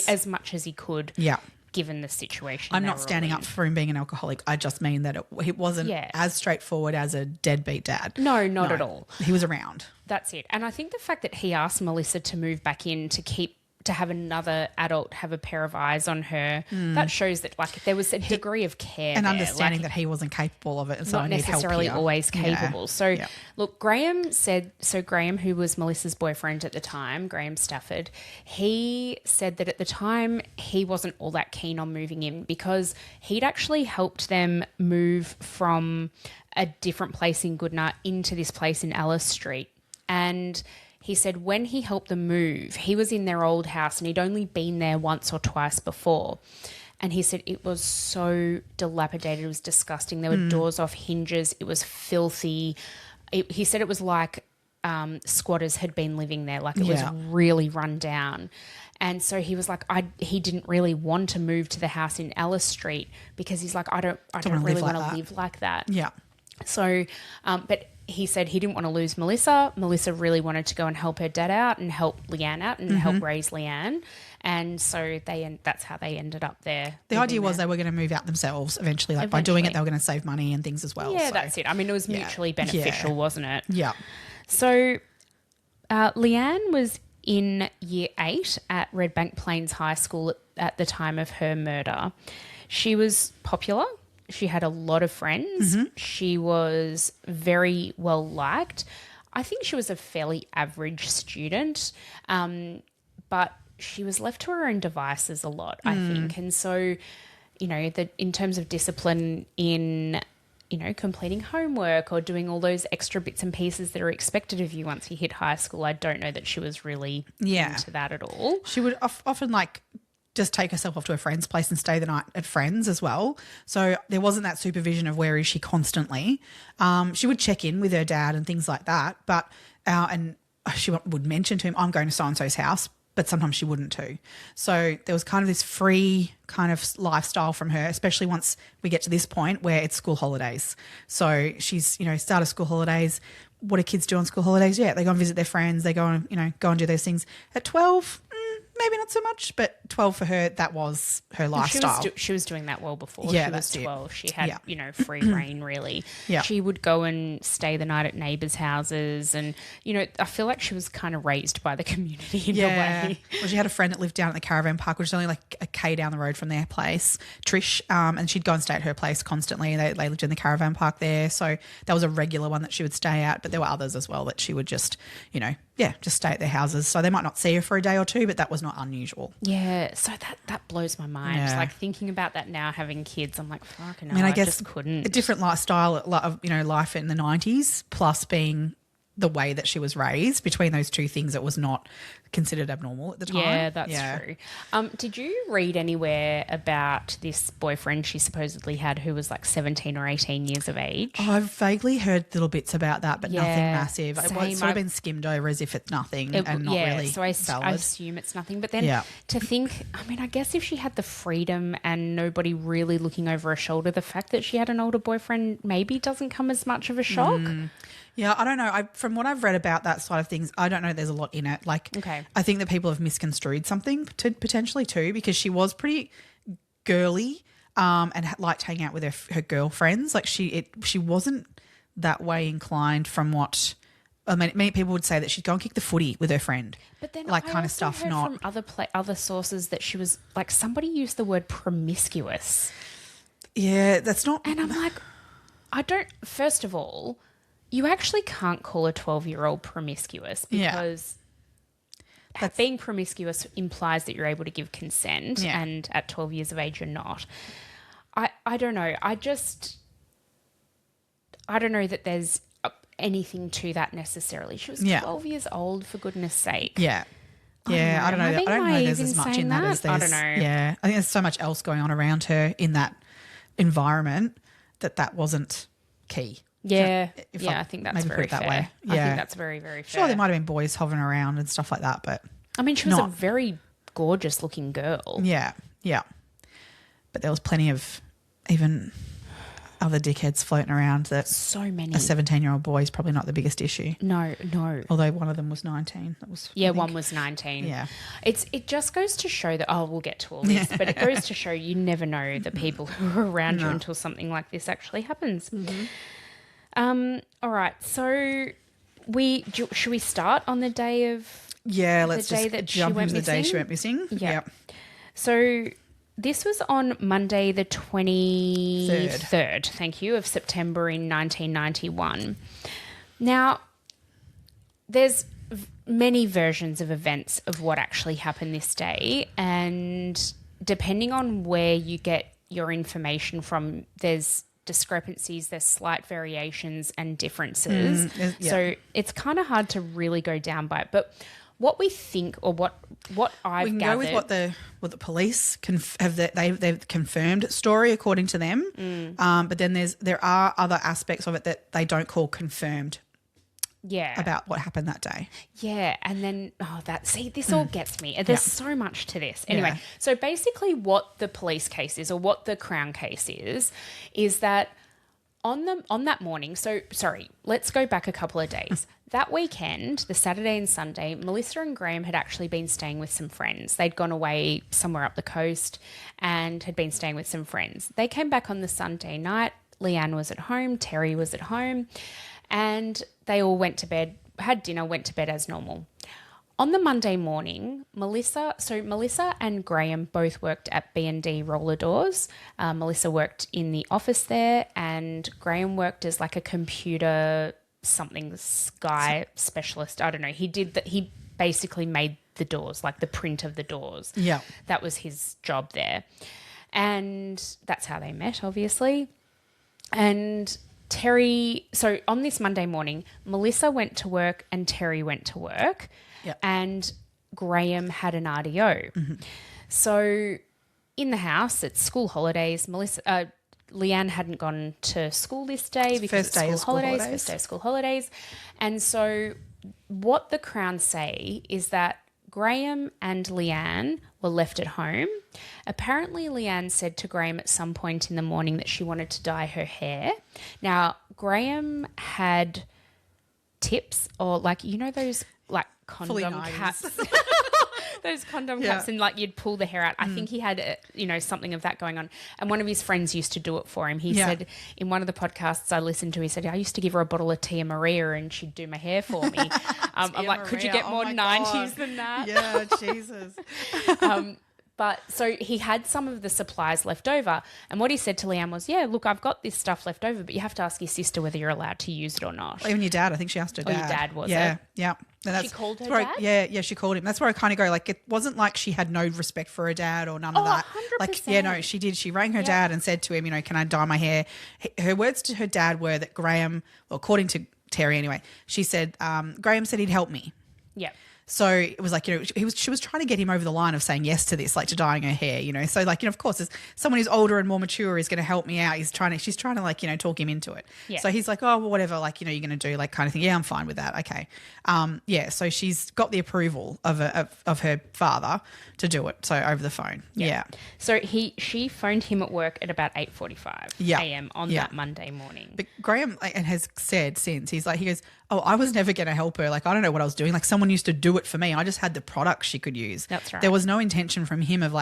as much as he could. Yeah. Given the situation. I'm not standing up for him being an alcoholic. I just mean that it wasn't as straightforward as a deadbeat dad. No, not at all. He was around. That's it. And I think the fact that he asked Melissa to move back in to have another adult have a pair of eyes on her, that shows that there was a degree of care and there. Understanding that he wasn't capable of it, and so not necessarily always capable. Look, Graham, who was Melissa's boyfriend at the time, Graham Stafford, he said that at the time he wasn't all that keen on moving in because he'd actually helped them move from a different place in Goodna into this place in Alice Street. And he said when he helped them move, he was in their old house and he'd only been there once or twice before. And he said it was so dilapidated. It was disgusting. There were doors off hinges. It was filthy. He said it was like squatters had been living there. Like it was really run down. And so he was like, he didn't really want to move to the house in Ellis Street because he's like, I don't really want to live like that. Yeah. So, but he said he didn't want to lose Melissa. Melissa really wanted to go and help her dad out and help Leanne out and help raise Leanne. And so that's how they ended up there. The idea was they were going to move out themselves eventually. By doing it, they were going to save money and things as well. Yeah, that's it. I mean, it was mutually beneficial, wasn't it? Yeah. So Leanne was in year 8 at Redbank Plains High School at the time of her murder. She was popular. She had a lot of friends. She was very well liked. I think she was a fairly average student, but she was left to her own devices a lot, I think. And so, in terms of discipline in, completing homework or doing all those extra bits and pieces that are expected of you once you hit high school, I don't know that she was really into that at all. She would often just take herself off to a friend's place and stay the night at friends as well. So there wasn't that supervision of where is she constantly. She would check in with her dad and things like that, but and she would mention to him, I'm going to so-and-so's house, but sometimes she wouldn't too. So there was kind of this free kind of lifestyle from her, especially once we get to this point where it's school holidays. So she's, start of school holidays. What do kids do on school holidays? Yeah, they go and visit their friends. They go and, go and do those things. At 12, maybe not so much, but 12 for her, that was her lifestyle. She was doing that well before she was 12. She had, free reign really. Yeah. She would go and stay the night at neighbours' houses and, I feel like she was kind of raised by the community in a way. Well, she had a friend that lived down at the caravan park, which is only like a K down the road from their place, Trish, and she'd go and stay at her place constantly. They lived in the caravan park there. So that was a regular one that she would stay at, but there were others as well that she would just, just stay at their houses. So they might not see her for a day or two, but that was not unusual. Yeah, so that blows my mind. Yeah. Like thinking about that now, having kids, I'm like, fucking hell, I mean, I guess just couldn't. A different lifestyle of, life in the 90s, plus being the way that she was raised. Between those two things, it was not considered abnormal at the time. Yeah, that's true. Did you read anywhere about this boyfriend she supposedly had who was like 17 or 18 years of age? Oh, I've vaguely heard little bits about that, but nothing massive. It's sort of been skimmed over as if it's nothing and not really so I valid. Assume it's nothing. But then to think, I mean, I guess if she had the freedom and nobody really looking over her shoulder, the fact that she had an older boyfriend maybe doesn't come as much of a shock. Yeah, I don't know. From what I've read about that side of things, I don't know there's a lot in it. Like, I think that people have misconstrued something potentially too, because she was pretty girly and liked hanging out with her girlfriends. Like she wasn't that way inclined from what... I mean, many people would say that she'd go and kick the footy with her friend. But then like kind of stuff. Heard from other sources that she was like, somebody used the word promiscuous. Yeah, that's not... And I'm like, first of all... You actually can't call a 12-year-old promiscuous because being promiscuous implies that you're able to give consent and at 12 years of age you're not. I don't know. I don't know that there's anything to that necessarily. She was 12 years old, for goodness sake. Yeah. I don't know. I don't know there's as much in that as there's. I don't know. Yeah. I think there's so much else going on around her in that environment that wasn't key. Yeah, I think that's very fair. That way. Yeah. I think that's very, very fair. Sure, there might have been boys hovering around and stuff like that, but I mean, she was a very gorgeous-looking girl. Yeah. But there was plenty of even other dickheads floating around. That so many. A 17-year-old boy is probably not the biggest issue. No. Although one of them was 19. One was 19. Yeah. It just goes to show that we'll get to all this, but it goes to show you never know the people who are around you until something like this actually happens. Mm-hmm. All right. So should we start on the day of let's just jump into the day she went missing. Yeah. So this was on Monday the 23rd, thank you, of September in 1991. Now, there's many versions of events of what actually happened this day, and depending on where you get your information from, there's discrepancies, there's slight variations and differences. So it's kind of hard to really go down by it. But what we think, or what I've gathered, we can go with what the police they've confirmed story according to them. But then there are other aspects of it that they don't call confirmed. Yeah. About what happened that day. Yeah. And then, this all gets me. There's so much to this. Anyway, so basically what the police case is, or what the Crown case is that on that morning, let's go back a couple of days. That weekend, the Saturday and Sunday, Melissa and Graham had actually been staying with some friends. They'd gone away somewhere up the coast and had been staying with some friends. They came back on the Sunday night. Leanne was at home. Terry was at home. And they all went to bed, had dinner, went to bed as normal. On the Monday morning, Melissa and Graham both worked at B&D Roller Doors. Melissa worked in the office there, and Graham worked as like a computer guy specialist. I don't know. He basically made the doors, like the print of the doors. Yeah. That was his job there. And that's how they met, obviously. And Terry, so on this Monday morning, Melissa went to work and Terry went to work, and Graham had an RDO. Mm-hmm. So in the house, it's school holidays. Leanne hadn't gone to school this day because it's school holidays. First day of school holidays. And so what the Crown say is that Graham and Leanne were left at home. Apparently, Leanne said to Graham at some point in the morning that she wanted to dye her hair. Now, Graham had tips or those condom caps. Those condom caps and you'd pull the hair out. I think he had, something of that going on. And one of his friends used to do it for him. He said in one of the podcasts I listened to, he said, I used to give her a bottle of Tia Maria and she'd do my hair for me. I'm like, could you get more 90s than that? Yeah, Jesus. But so he had some of the supplies left over. And what he said to Leanne was, yeah, look, I've got this stuff left over, but you have to ask your sister whether you're allowed to use it or not. Even your dad. I think she asked her dad. Oh, your dad, was it? Yeah. She called her dad? Yeah, she called him. That's where I kind of go, it wasn't like she had no respect for her dad or none of that. 100%. She did. She rang her dad and said to him, can I dye my hair? Her words to her dad were that Graham, well, according to Terry anyway, she said, Graham said he'd help me. Yeah. So it was she was trying to get him over the line of saying yes to this, to dyeing her hair, So of course, as someone who's older and more mature is going to help me out. She's trying to talk him into it. Yeah. So he's like, oh, well, whatever, you're going to do kind of thing. Yeah, I'm fine with that. Okay. So she's got the approval of her father to do it. So over the phone. Yeah. So she phoned him at work at about 8:45 a.m. on that Monday morning. But Graham has said since, he goes, oh, I was never going to help her. I don't know what I was doing. Someone used to do it for me. I just had the products she could use. That's right. There was no intention from him of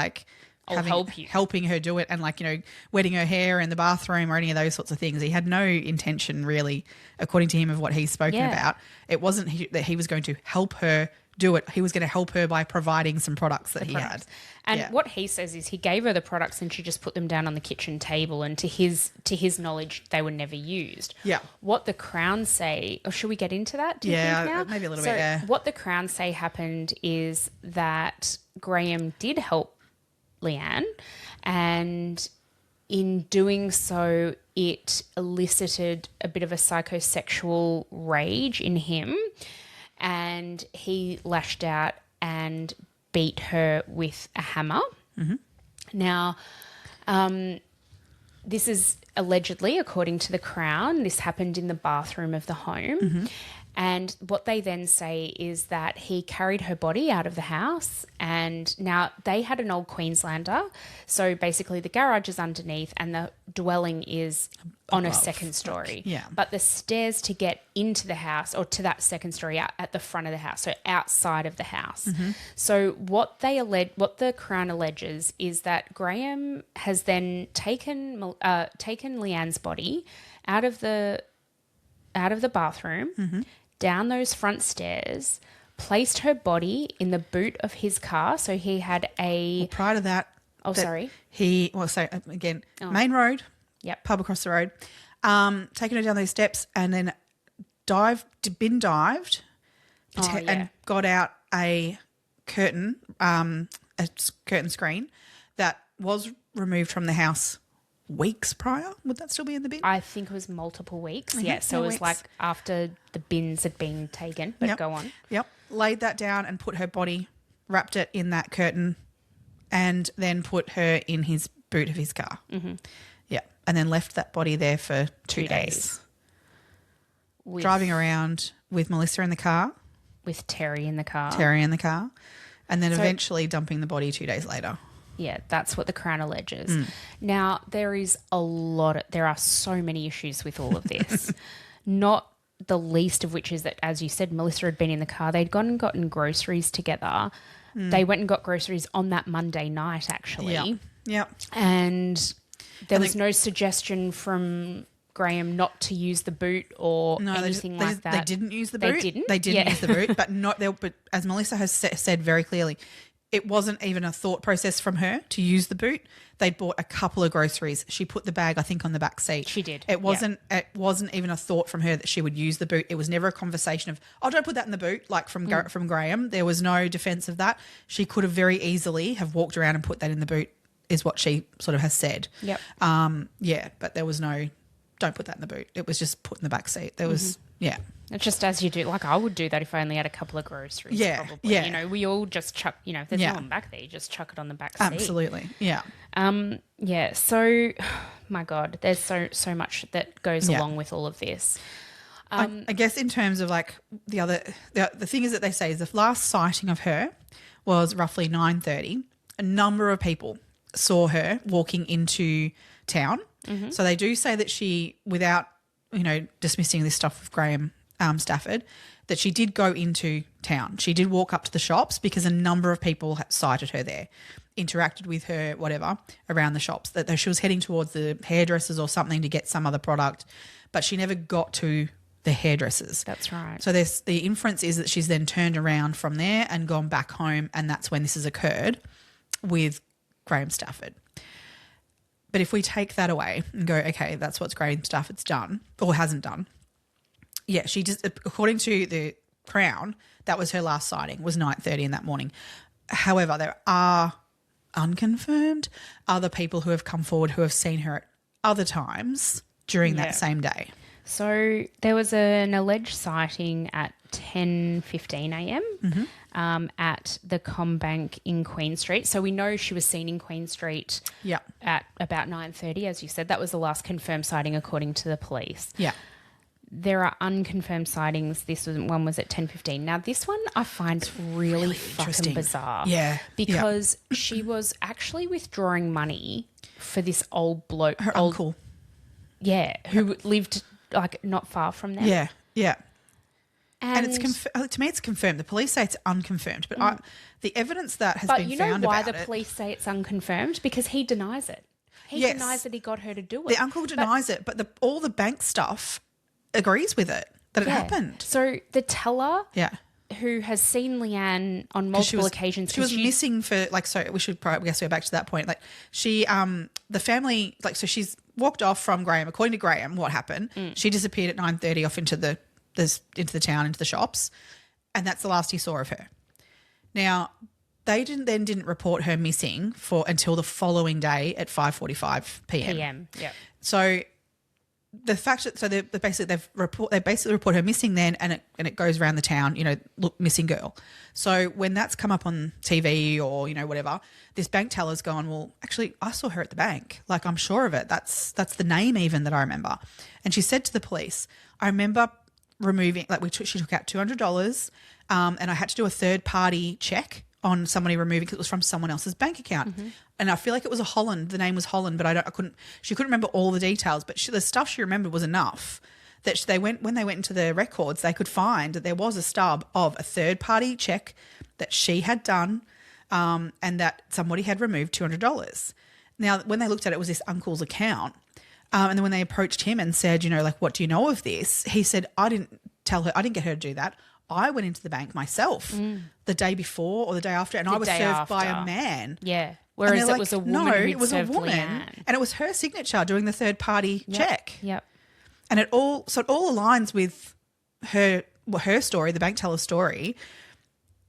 helping her do it and wetting her hair in the bathroom or any of those sorts of things. He had no intention really, according to him, of what he's spoken about. It wasn't that he was going to help her do it. He was going to help her by providing some products that he had. And what he says is he gave her the products and she just put them down on the kitchen table, and to his knowledge, they were never used. Yeah. What the Crown say, or should we get into that? Do you think now? Maybe a little bit, yeah. What the Crown say happened is that Graham did help Leanne, and in doing so, it elicited a bit of a psychosexual rage in him, and he lashed out and beat her with a hammer. Mm-hmm. Now, this is allegedly, according to the Crown, this happened in the bathroom of the home. Mm-hmm. And what they then say is that he carried her body out of the house, and now they had an old Queenslander. So basically the garage is underneath and the dwelling is on a second story. Yeah. But the stairs to get into the house, or to that second story, are at the front of the house, so outside of the house. Mm-hmm. So what the Crown alleges is that Graham has then taken Leanne's body out of the bathroom, mm-hmm. down those front stairs, placed her body in the boot of his car. So he had prior to that. Oh, sorry. Main road. Yep. Pub across the road. Taken her down those steps and then bin dived and got out a curtain, screen that was removed from the house weeks prior. Would that still be in the bin? I think it was multiple weeks. Mm-hmm. Yeah, so it was weeks. After the bins had been taken, but go on. Yep. Laid that down and put her body, wrapped it in that curtain, and then put her in his boot of his car. Mm-hmm. Yeah. And then left that body there for 2 days. Driving around with Melissa in the car. With Terry in the car. And then eventually dumping the body 2 days later. Yeah, that's what the Crown alleges. Mm. Now, there are so many issues with all of this. Not the least of which is that, as you said, Melissa had been in the car. They'd gone and gotten groceries together. Mm. They went and got groceries on that Monday night, actually. Yeah. And there was no suggestion from Graham not to use the boot or anything like that. They didn't use the boot. They didn't use the boot, but as Melissa has said very clearly, it wasn't even a thought process from her to use the boot. They bought a couple of groceries. She put the bag, I think, on the back seat. She did. It wasn't even a thought from her that she would use the boot. It was never a conversation of, oh, don't put that in the boot, from Graham. There was no defense of that. She could have very easily have walked around and put that in the boot, is what she sort of has said. Yep. But there was no, don't put that in the boot. It was just put in the back seat. There was, It's just as you do. I would do that if I only had a couple of groceries. Yeah, probably. yeah. We all just chuck. If there's no one back there, you just chuck it on the back seat. Absolutely. Yeah. So, my God, there's so much that goes along with all of this. I guess in terms of like the thing is that they say is the last sighting of her was roughly 9:30. A number of people saw her walking into town. Mm-hmm. So they do say that she, without, dismissing this stuff with Graham Stafford, that she did go into town. She did walk up to the shops because a number of people had sighted her there, interacted with her, whatever, around the shops, that she was heading towards the hairdressers or something to get some other product, but she never got to the hairdressers. That's right. So the inference is that she's then turned around from there and gone back home, and that's when this has occurred with Graham Stafford. But if we take that away and go, okay, that's what Graham Stafford's done or hasn't done. Yeah, she just, according to the Crown, that was her last sighting, was 9:30 in that morning. However, there are unconfirmed other people who have come forward who have seen her at other times during that same day. So there was an alleged sighting at 10:15 a.m. At the Combank in Queen Street. So we know she was seen in Queen Street at about 9:30, as you said. That was the last confirmed sighting according to the police. Yeah. There are unconfirmed sightings. One was at 10:15. Now, this one I find really fucking bizarre. Yeah. Because she was actually withdrawing money for this old bloke. Her uncle. Yeah, who lived like not far from there. Yeah, yeah. And it's to me, it's confirmed. The police say it's unconfirmed, but the evidence that has been found about it. But you know why the police say it's unconfirmed? Because he denies it. He denies that he got her to do it. The uncle denies it, but all the bank stuff agrees with it, that it happened. So the teller who has seen Leanne on multiple occasions. She was missing for, we should probably go back to that point. Like she, the family, so she's walked off from Graham. According to Graham, what happened, she disappeared at 9:30 off into the town, into the shops, and that's the last he saw of her. Now, they didn't report her missing until the following day at 5:45 p.m. Yeah. So the fact that they basically report her missing then, and it goes around the town, look, missing girl. So when that's come up on TV or whatever, this bank teller's gone, well, actually I saw her at the bank, like I'm sure of it. That's the name even that I remember. And she said to the police, I remember removing, she took out $200, and I had to do a third party check on somebody removing, because it was from someone else's bank account. Mm-hmm. And I feel like it was the name was Holland, but she couldn't remember all the details, but the stuff she remembered was enough that when they went into the records, they could find that there was a stub of a third party check that she had done, and that somebody had removed $200. Now, when they looked at it, it was this uncle's account. And then when they approached him and said, what do you know of this? He said, I didn't get her to do that. I went into the bank myself the day before or the day after, and I was served by a man. Yeah. Whereas it was a woman. No, it was a woman. Leanne. And it was her signature doing the third party check. Yep. And it all aligns with her story, the bank teller's story.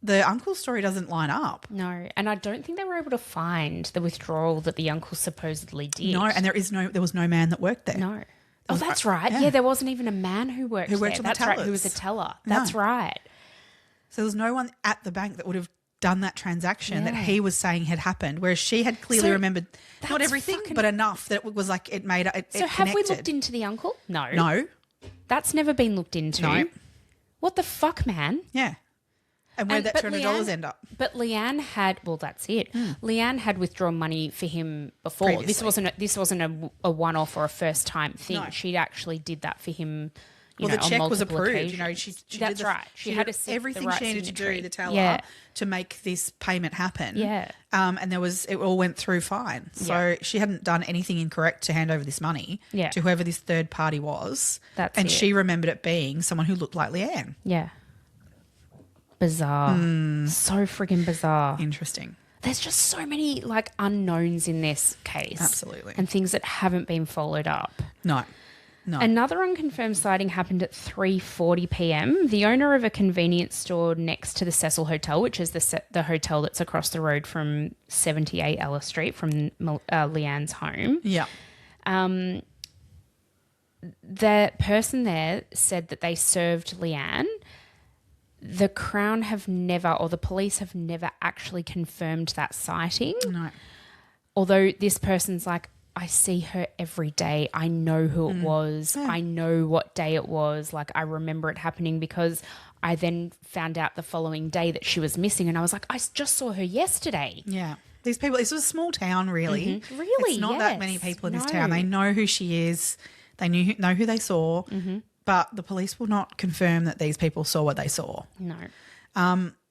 The uncle's story doesn't line up. No, and I don't think they were able to find the withdrawal that the uncle supposedly did. No, and there was no man that worked there. No. Oh, that's right. Yeah, there wasn't even a man who worked there. That's right, who was a teller. That's right. So there was no one at the bank that would have done that transaction that he was saying had happened, whereas she had clearly remembered not everything, but enough that it was like it made it. So have we looked into the uncle? No. No. That's never been looked into. No. What the fuck, man? Yeah. And where'd that $200 end up? But Leanne had, that's it. Leanne had withdrawn money for him before. Previously. This wasn't a one-off or a first-time thing. No. She actually did that for him. The check was approved. She that's right. She had to everything right she needed signatory. to do, the teller, to make this payment happen. Yeah. And it all went through fine. So she hadn't done anything incorrect to hand over this money to whoever this third party was. She remembered it being someone who looked like Leanne. Yeah. Bizarre. So friggin' bizarre. Interesting. There's just so many unknowns in this case. Absolutely. And things that haven't been followed up. No. Another unconfirmed sighting happened at 3:40 p.m. The owner of a convenience store next to the Cecil Hotel, which is the hotel that's across the road from 78 Ellis Street from Leanne's home. Yeah. The person there said that they served Leanne. The Crown the police have never actually confirmed that sighting. No. Although this person's like, I see her every day. I know who it was. I know what day it was. Like, I remember it happening because I then found out the following day that she was missing, and I was like, I just saw her yesterday. Yeah. These people, this was a small town, really. Mm-hmm. Really? It's not that many people in this town. They know who she is. They know who they saw, but the police will not confirm that these people saw what they saw. No.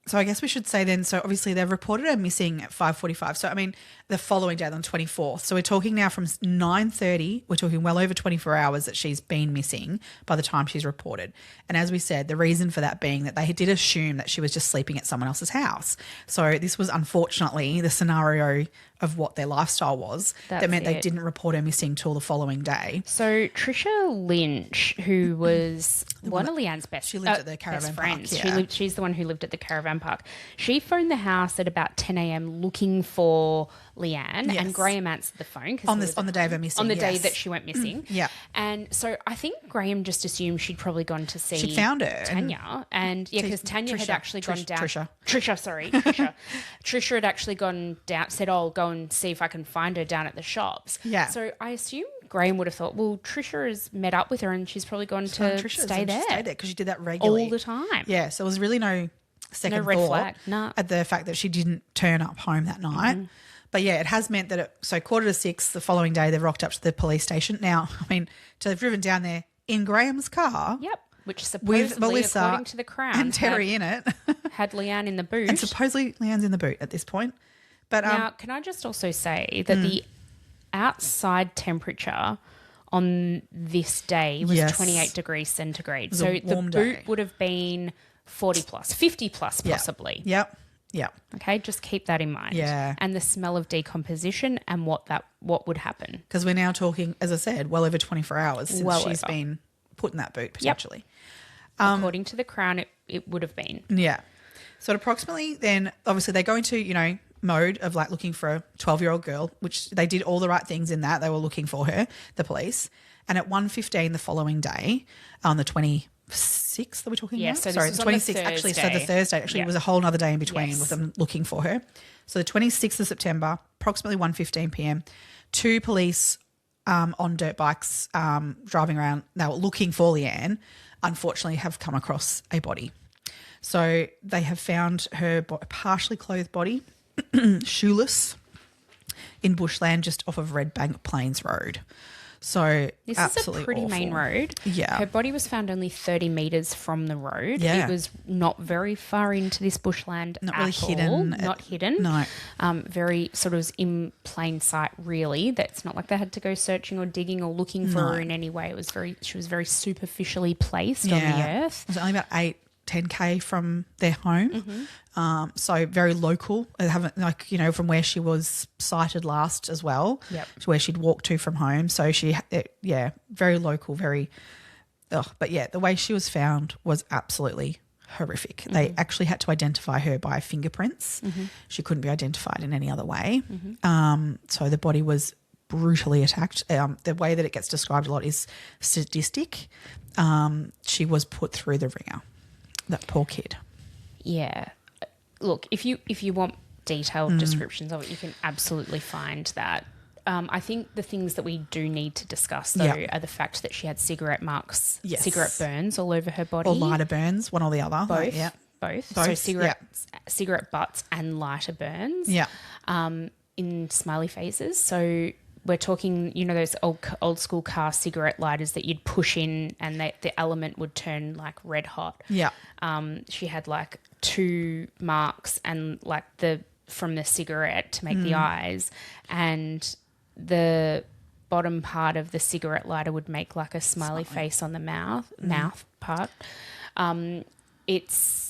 So I guess we should say then, so obviously they've reported her missing at 5:45. So, I mean, the following day on the 24th. So we're talking now from 9:30, we're talking well over 24 hours that she's been missing by the time she's reported. And as we said, the reason for that being that they did assume that she was just sleeping at someone else's house. So this was unfortunately the scenario of what their lifestyle was. That meant they didn't report her missing till the following day. So Trisha Lynch, who was one of Leanne's best friends, she lived at the caravan friends. Park. Yeah. She's the one who lived at the caravan park. She phoned the house at about 10 a.m. looking for Leanne, and Graham answered the phone on the day of her missing. On the day that she went missing. Yeah. And so I think Graham just assumed she'd probably gone to see she'd found her. Tanya. And because Tanya had actually gone down. Trisha. Trisha had actually gone down, said, I'll go and see if I can find her down at the shops. Yeah. So I assume Graham would have thought, well, Trisha has met up with her and she's probably gone to stay there. Stay there because she did that regularly. All the time. Yeah. So it was really no second red thought flag. No. At the fact that she didn't turn up home that night. But yeah, it has meant that so 5:45 the following day, they've rocked up to the police station. Now, I mean, they've driven down there in Graham's car. Yep. Which supposedly, with Melissa according to the Crown, and Terry in it, had Leanne in the boot. And supposedly Leanne's in the boot at this point. But now, can I just also say that the outside temperature on this day was 28 degrees centigrade. So the boot would have been 40 plus, 50 plus possibly. Yep. Okay, just keep that in mind. Yeah. And the smell of decomposition and what would happen. Because we're now talking, as I said, well over 24 hours since she's been put in that boot potentially. Yep. According to the Crown, it would have been. Yeah. So approximately then, obviously they go into, mode of like looking for a 12-year-old girl, which they did all the right things in that. They were looking for her, the police. And at 1:15 the following day, on the 26th that we're talking about? So sorry, the 26th actually. So the Thursday actually was a whole other day in between with them looking for her. So the 26th of September, approximately 1:15 p.m, two police on dirt bikes driving around, they were looking for Leanne, unfortunately have come across a body. So they have found her partially clothed body, shoeless, in bushland just off of Red Bank Plains Road. So this absolutely is a pretty awful. main road. Yeah. Her body was found only 30 metres from the road. Yeah. It was not very far into this bushland Not at really all. hidden. Not hidden. No. Very sort of in plain sight, really. That's not like they had to go searching or digging or looking for her in any way. She was very superficially placed on the earth. It was only about 10K from their home. So very local. They haven't from where she was sighted last as well. Yep. To where she'd walked to from home. So very local, but yeah, the way she was found was absolutely horrific. They actually had to identify her by fingerprints. She couldn't be identified in any other way. So the body was brutally attacked. The way that it gets described a lot is sadistic. She was put through the ringer. That poor kid. Yeah. Look, if you want detailed descriptions of it, you can absolutely find that. I think the things that we do need to discuss, though, are the fact that she had cigarette marks, cigarette burns all over her body. Or lighter burns, one or the other. Both. Yeah. Both. So cigarette butts and lighter burns. Yeah. In smiley faces. So we're talking, those old school car cigarette lighters that you'd push in and the element would turn like red hot. Yeah. She had like 2 marks and like from the cigarette to make the eyes, and the bottom part of the cigarette lighter would make like a smiley face on the mouth part. It's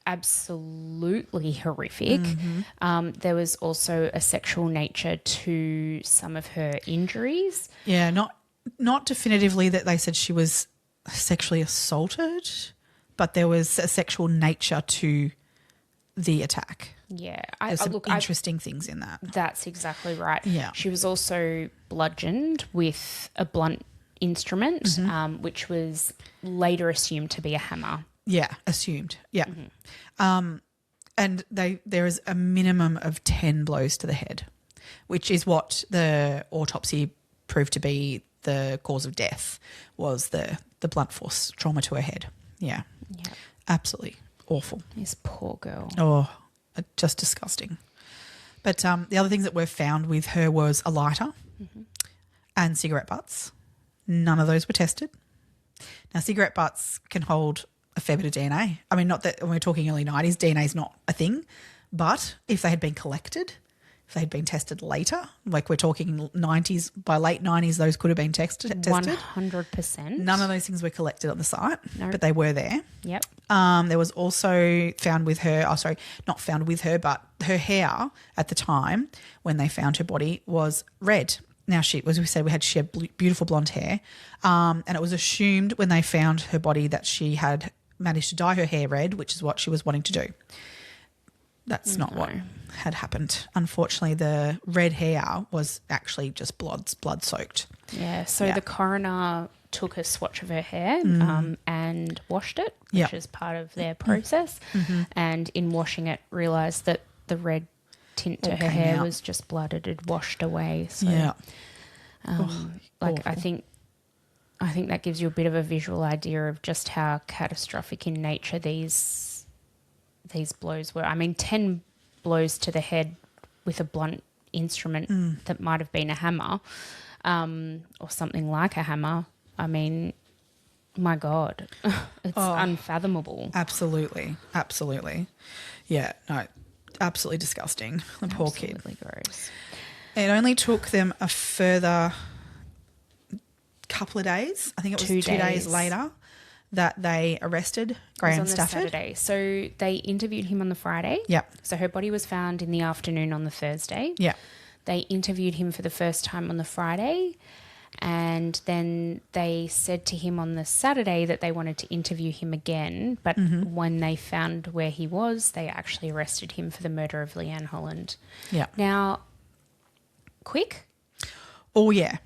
absolutely horrific. There was also a sexual nature to some of her injuries. Yeah, not definitively that they said she was sexually assaulted, but there was a sexual nature to the attack. Yeah. There's some interesting things in that. That's exactly right. Yeah. She was also bludgeoned with a blunt instrument, which was later assumed to be a hammer. Yeah, assumed. Yeah. And there is a minimum of 10 blows to the head. which is what the autopsy proved to be the cause of death, was the blunt force trauma to her head. Yeah. Yeah. Absolutely awful. This poor girl. Oh, just disgusting. But the other things that were found with her was a lighter and cigarette butts. None of those were tested. Now, cigarette butts can hold a fair bit of DNA. I mean, not that when we're talking early 90s, DNA is not a thing, but if they had been collected, if they had been tested later, like we're talking 90s, by late 90s, those could have been tested. 100%. None of those things were collected at the site, but they were there. Yep. There was also found with her, not found with her, but her hair at the time when they found her body was red. Now, as we said, she had beautiful blonde hair, and it was assumed when they found her body that she had managed to dye her hair red, which is what she was wanting to do. That's not what had happened. Unfortunately, the red hair was actually just blood soaked. Yeah, so the coroner took a swatch of her hair and washed it, which is part of their process, and in washing it realised that the red tint to her hair was just blood. It had washed away. So, I think that gives you a bit of a visual idea of just how catastrophic in nature these blows were. I mean, 10 blows to the head with a blunt instrument that might have been a hammer, or something like a hammer. I mean, my God, it's unfathomable. Absolutely. Yeah, no, absolutely disgusting. The poor kid. Absolutely gross. It only took them a further couple of days. I think it was 2 days later that they arrested Graham Stafford. Saturday. So they interviewed him on the Friday. Yep. So her body was found in the afternoon on the Thursday. Yeah. They interviewed him for the first time on the Friday, and then they said to him on the Saturday that they wanted to interview him again, but when they found where he was, they actually arrested him for the murder of Leanne Holland. Yeah. Now, quick? Oh, yeah.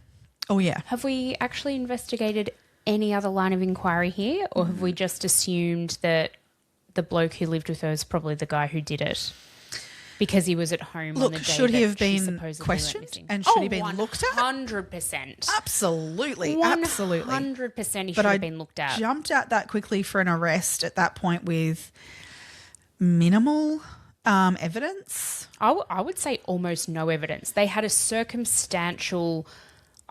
Have we actually investigated any other line of inquiry here, or have we just assumed that the bloke who lived with her is probably the guy who did it because he was at home on the day should he that have she been supposedly questioned went missing? and should he have been looked at? 100%. Absolutely. 100% he should have been looked at. Jumped at that quickly for an arrest at that point with minimal evidence. I would say almost no evidence. They had a circumstantial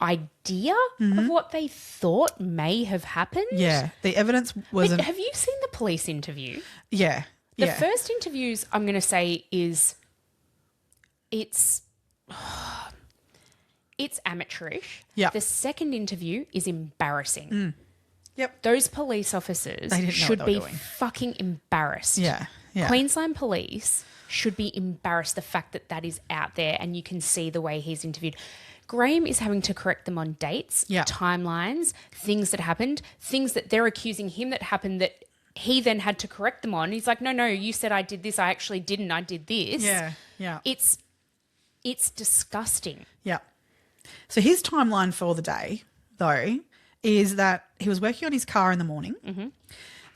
idea of what they thought may have happened. Yeah, the evidence wasn't. Have you seen the police interview? Yeah. The first interviews, I'm going to say, it's amateurish. Yeah. The second interview is embarrassing. Yep. Those police officers should be fucking embarrassed. Yeah. Queensland police should be embarrassed the fact that is out there, and you can see the way he's interviewed. Graham is having to correct them on dates, timelines, things that happened, things that they're accusing him that happened that he then had to correct them on. He's like, no, you said I did this. I actually didn't. I did this. Yeah. It's disgusting. Yeah. So his timeline for the day, though, is that he was working on his car in the morning.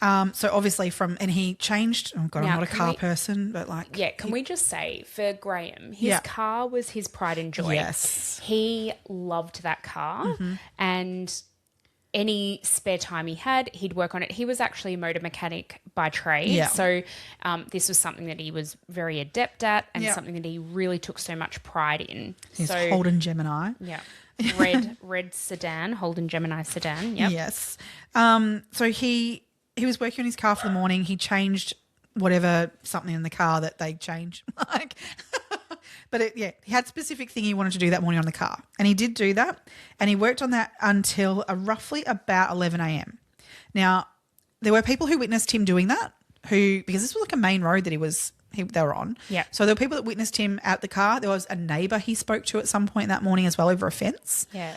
So obviously and he changed. Oh God, I'm not a car person, but like. Yeah, can we just say for Graham, his car was his pride and joy. Yes. He loved that car, and any spare time he had, he'd work on it. He was actually a motor mechanic by trade. Yeah. So this was something that he was very adept at, and something that he really took so much pride in. His Holden Gemini. Yeah. Red sedan, Holden Gemini sedan. Yep. Yes. So he was working on his car for the morning. He changed something in the car that they change. But he had a specific thing he wanted to do that morning on the car. And he did do that. And he worked on that until roughly about 11 a.m. Now, there were people who witnessed him doing that because this was like a main road that they were on. Yeah. So there were people that witnessed him at the car. There was a neighbour he spoke to at some point that morning as well over a fence. Yeah.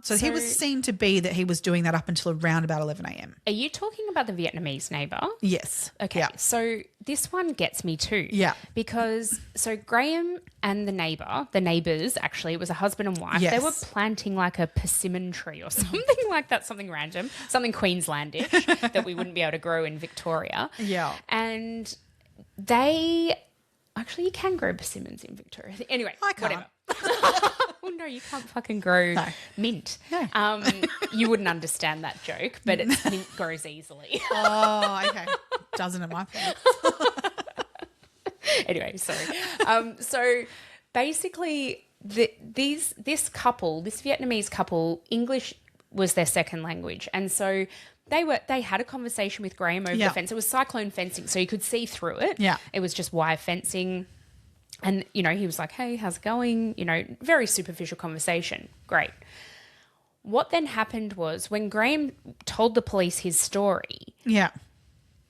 So he was seen to be that he was doing that up until around about 11 a.m. Are you talking about the Vietnamese neighbour? Yes. Okay. Yeah. So this one gets me too. Yeah. Because Graham and the neighbours, actually, it was a husband and wife. Yes. They were planting like a persimmon tree or something like that, something random, something Queenslandish that we wouldn't be able to grow in Victoria. Yeah. And you can grow persimmons in Victoria. Anyway, I can't. whatever. Well, no, you can't fucking grow mint. No. You wouldn't understand that joke, but mint grows easily. Oh, okay. Doesn't it, my pants? Anyway, sorry. So basically, this Vietnamese couple, English was their second language, and so they had a conversation with Graham over the fence. It was cyclone fencing, so you could see through it. Yeah, it was just wire fencing, and he was like, "Hey, how's it going?" Very superficial conversation. Great. What then happened was when Graham told the police his story. Yeah,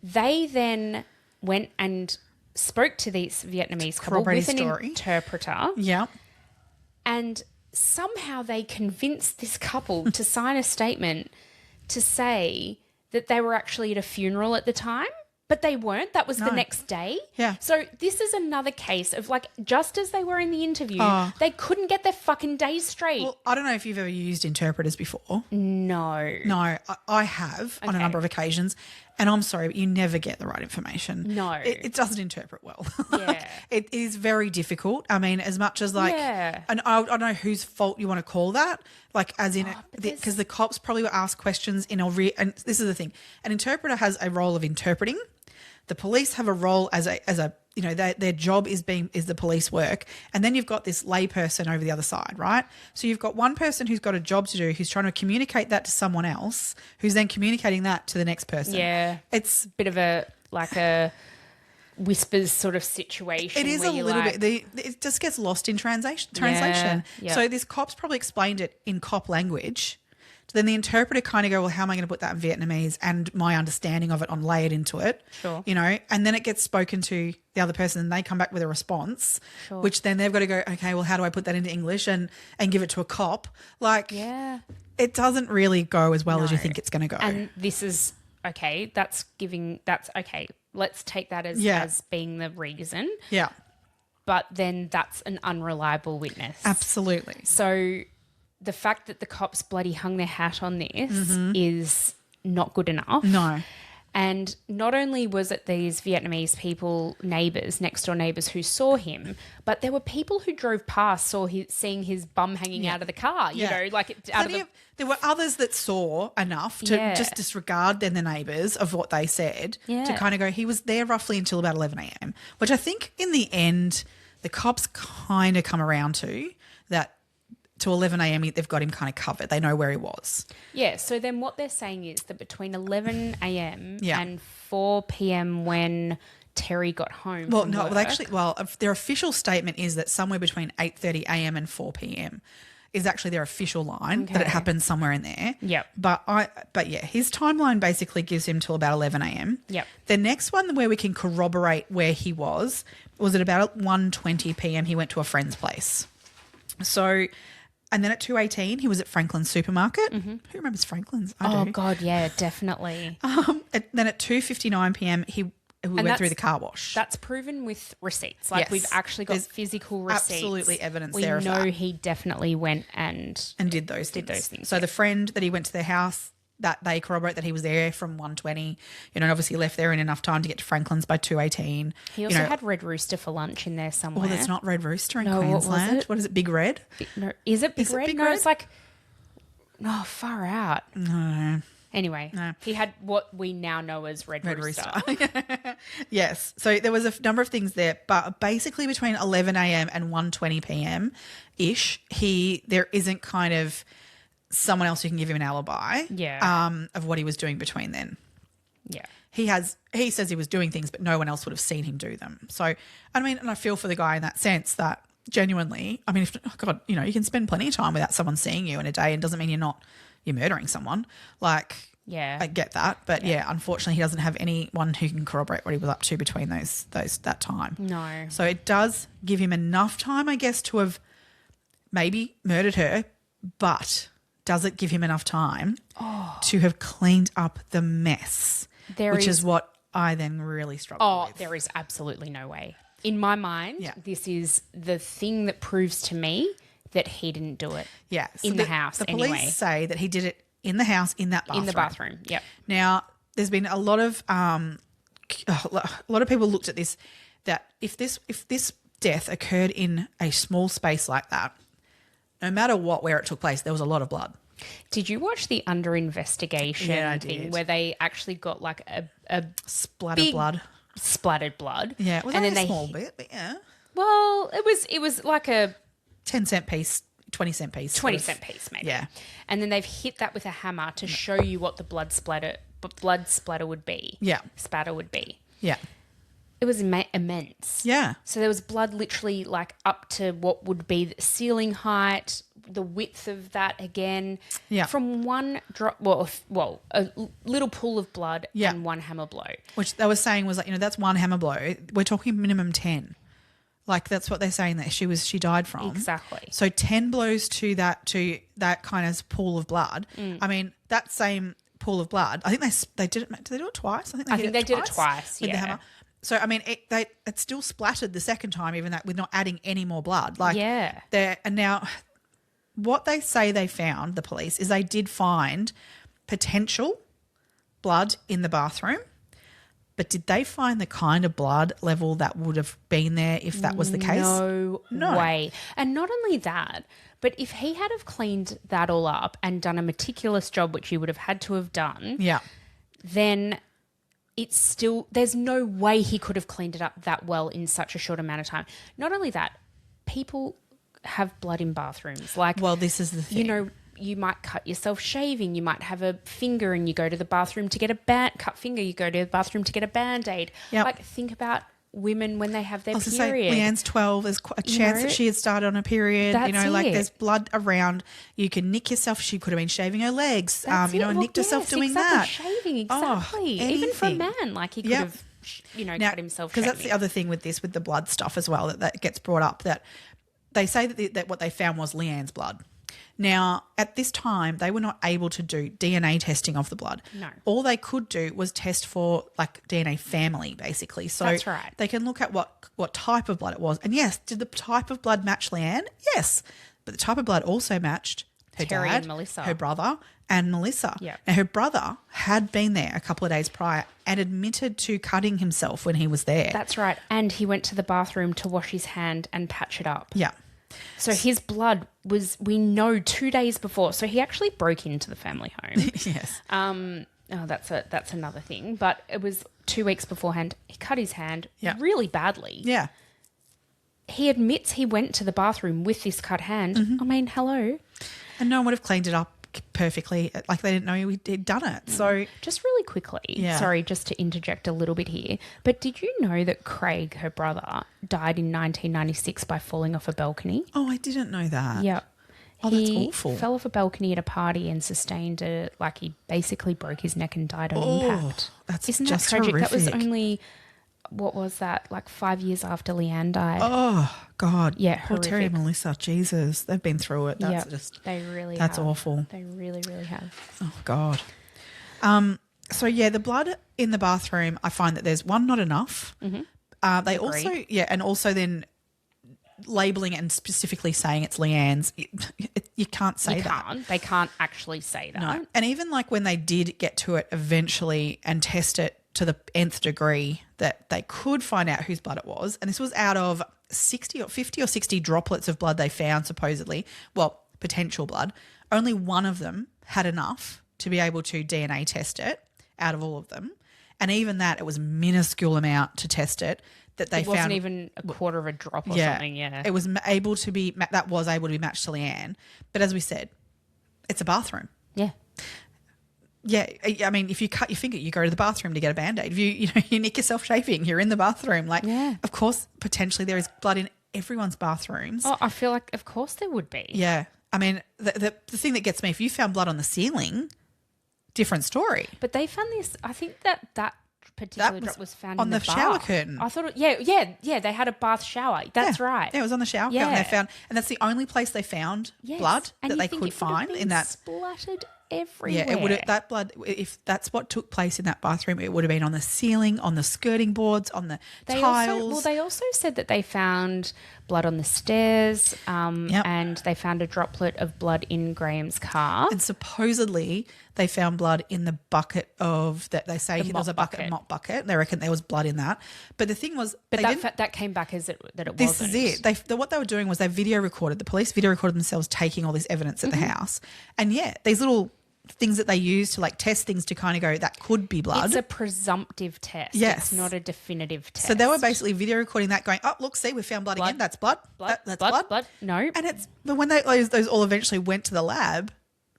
they then went and spoke to this Vietnamese couple with an interpreter. Yeah. And somehow they convinced this couple to sign a statement to say that they were actually at a funeral at the time, but they weren't. That was the next day. Yeah. So this is another case of just as they were in the interview, they couldn't get their fucking days straight. Well, I don't know if you've ever used interpreters before. No. No, I have on a number of occasions. And I'm sorry, but you never get the right information. No. It doesn't interpret well. Yeah. It is very difficult. I mean, as much as and I don't know whose fault you want to call that. As in, because the cops probably were asked questions and this is the thing. An interpreter has a role of interpreting. The police have a role as a their job is the police work. And then you've got this lay person over the other side, right? So you've got one person who's got a job to do, who's trying to communicate that to someone else, who's then communicating that to the next person. Yeah. It's a bit of a whispers sort of situation. It is a little bit. It just gets lost in translation. Yeah. So this cop's probably explained it in cop language. So then the interpreter kind of go, well, how am I going to put that in Vietnamese and my understanding of it on layered into it? Sure. And then it gets spoken to the other person and they come back with a response, which then they've got to go, okay, well, how do I put that into English and give it to a cop? It doesn't really go as well as you think it's going to go. And this is, okay, that's okay. Let's take that as being the reason. Yeah. But then that's an unreliable witness. Absolutely. So the fact that the cops bloody hung their hat on this is not good enough. No. And not only was it these Vietnamese people, next door neighbours who saw him, but there were people who drove past seeing his bum hanging out of the car, there were others that saw enough to just disregard then the neighbours of what they said to kind of go, he was there roughly until about 11 a.m, which I think in the end the cops kind of come around to that. To 11 a.m, they've got him kind of covered. They know where he was. Yeah, so then what they're saying is that between 11 a.m. and 4 p.m. when Terry got home from work, their official statement is that somewhere between 8:30 a.m. and 4 p.m. is actually their official line, that it happened somewhere in there. Yep. But his timeline basically gives him till about 11 a.m. Yep. The next one where we can corroborate where he was at about 1:20 p.m. He went to a friend's place. So... And then at 2:18, he was at Franklin's supermarket. Mm-hmm. Who remembers Franklin's? I do. God, yeah, definitely. Then at 2:59 p.m, we went through the car wash. That's proven with receipts. We've actually got physical receipts. Absolutely evidence there of that. We know he definitely went and did those things. So the friend that he went to their house, that they corroborate that he was there from 1:20, and obviously left there in enough time to get to Franklin's by 2:18. He also had Red Rooster for lunch in there somewhere. Well, it's not Red Rooster in Queensland. What is it? Big Red? Is it Big Red? It's far out. No. Anyway, he had what we now know as Red Rooster. Yes. So there was a number of things there, but basically between 11 a.m. and 1:20 p.m.-ish, there isn't kind of someone else who can give him an alibi of what he was doing between then. Yeah. He says he was doing things, but no one else would have seen him do them. So, I mean, and I feel for the guy in that sense that genuinely, I mean, you can spend plenty of time without someone seeing you in a day and doesn't mean you're murdering someone. I get that. But unfortunately he doesn't have anyone who can corroborate what he was up to between that time. No. So it does give him enough time, I guess, to have maybe murdered her, but does it give him enough time to have cleaned up the mess, which is what I then really struggle with. There is absolutely no way. In my mind, this is the thing that proves to me that he didn't do it in the house anyway. The police say that he did it in the house, in that bathroom. In the bathroom, yep. Now, there's been a lot of people looked at this, that if this death occurred in a small space like that, no matter where it took place, there was a lot of blood. Did you watch the Under Investigation thing where they actually got like a splattered blood? Splattered blood. Yeah, it was only a small bit, but yeah. Well, it was like a 10-cent piece, 20-cent piece. 20-cent piece, maybe. Yeah. And then they've hit that with a hammer to show you what the blood splatter would be. Yeah. Spatter would be. Yeah. It was immense. Yeah. So there was blood literally like up to what would be the ceiling height, the width of that again. Yeah. From one drop, well, a little pool of blood and one hammer blow. Which they were saying was like, that's one hammer blow. We're talking minimum 10. Like that's what they're saying that she died from. Exactly. So 10 blows to that kind of pool of blood. I mean, that same pool of blood, I think they did it. Did they do it twice? I think they did it twice with the hammer. So I mean, it still splattered the second time, even that with not adding any more blood. Like and now, what they say they found, the police, is they did find potential blood in the bathroom. But did they find the kind of blood level that would have been there if that was the case? No way. And not only that, but if he had have cleaned that all up and done a meticulous job, which he would have had to have done, then it's still, there's no way he could have cleaned it up that well in such a short amount of time. Not only that, people have blood in bathrooms. Like, well, this is the thing. You might cut yourself shaving. You might have a finger and you go to the bathroom to get cut finger. You go to the bathroom to get a Band-Aid. Yep. Like, think about women when they have their period. Say, Leanne's 12. There's a chance that she had started on a period. That's like there's blood around. You can nick yourself. She could have been shaving her legs. Nicked herself doing that. Shaving, exactly. Even for a man, like he could have, cut himself shaving. Because that's the other thing with the blood stuff as well that gets brought up, that they say that what they found was Leanne's blood. Now, at this time, they were not able to do DNA testing of the blood. No. All they could do was test for like DNA family, basically. So that's right. They can look at what type of blood it was. And yes, did the type of blood match Leanne? Yes. But the type of blood also matched her Terry dad, and Melissa. her brother, and Melissa. Yep. Now, her brother had been there a couple of days prior and admitted to cutting himself when he was there. That's right. And he went to the bathroom to wash his hand and patch it up. Yeah. So his blood was, we know, 2 days before. So he actually broke into the family home. Yes. That's another thing. But it was 2 weeks beforehand. He cut his hand really badly. Yeah. He admits he went to the bathroom with this cut hand. Mm-hmm. I mean, hello. And no one would have cleaned it up perfectly. Like they didn't know he'd done it. So just really quickly, sorry, just to interject a little bit here, but did you know that Craig, her brother, died in 1996 by falling off a balcony? Oh, I didn't know that. Yep. Oh, that's awful. He fell off a balcony at a party and sustained he basically broke his neck and died on impact. Isn't that tragic? Horrific? That was only, what was that, like 5 years after Leanne died. Oh, God. Yeah, poor horrific. Terry and Melissa. Jesus, they've been through it. That's they really that's have. Awful. They really, really have. Oh, God. So, the blood in the bathroom, I find that there's one, not enough. Mm-hmm. They also, and also then labelling it and specifically saying it's Leanne's. You can't say that. They can't actually say that. No. And even like when they did get to it eventually and test it to the nth degree that they could find out whose blood it was, and this was out of 50 or 60 droplets of blood they found supposedly, potential blood, only one of them had enough to be able to DNA test it out of all of them. And even that, it was a minuscule amount to test it that they found. It wasn't even a quarter of a drop or something, It was able to be matched to Leanne. But as we said, it's a bathroom. Yeah. Yeah, I mean, if you cut your finger, you go to the bathroom to get a Band-Aid. If you nick yourself shaving, you're in the bathroom. Of course, potentially there is blood in everyone's bathrooms. Oh, I feel like, of course there would be. Yeah. I mean, the thing that gets me, if you found blood on the ceiling, different story. But they found this, I think that particular drop was found on in the bath. Shower curtain. I thought, they had a bath shower. That's right. Yeah, it was on the shower curtain. They found, and that's the only place they found blood that they could find in that. Splattered everywhere. Yeah, it would have, that blood. If that's what took place in that bathroom, it would have been on the ceiling, on the skirting boards, on the tiles. They also said that they found blood on the stairs, and they found a droplet of blood in Graham's car. And supposedly they found blood in the bucket of that. They say there was a mop bucket. They reckon there was blood in that. But the thing was, that came back as that it this wasn't. This is it. What they were doing was they the police video recorded themselves taking all this evidence at the house. And these little things that they use to like test things to kind of go, that could be blood. It's a presumptive test. Yes. It's not a definitive test. So they were basically video recording that going, oh, look, see, we found blood again. That's blood. That's blood. No. But when those all eventually went to the lab,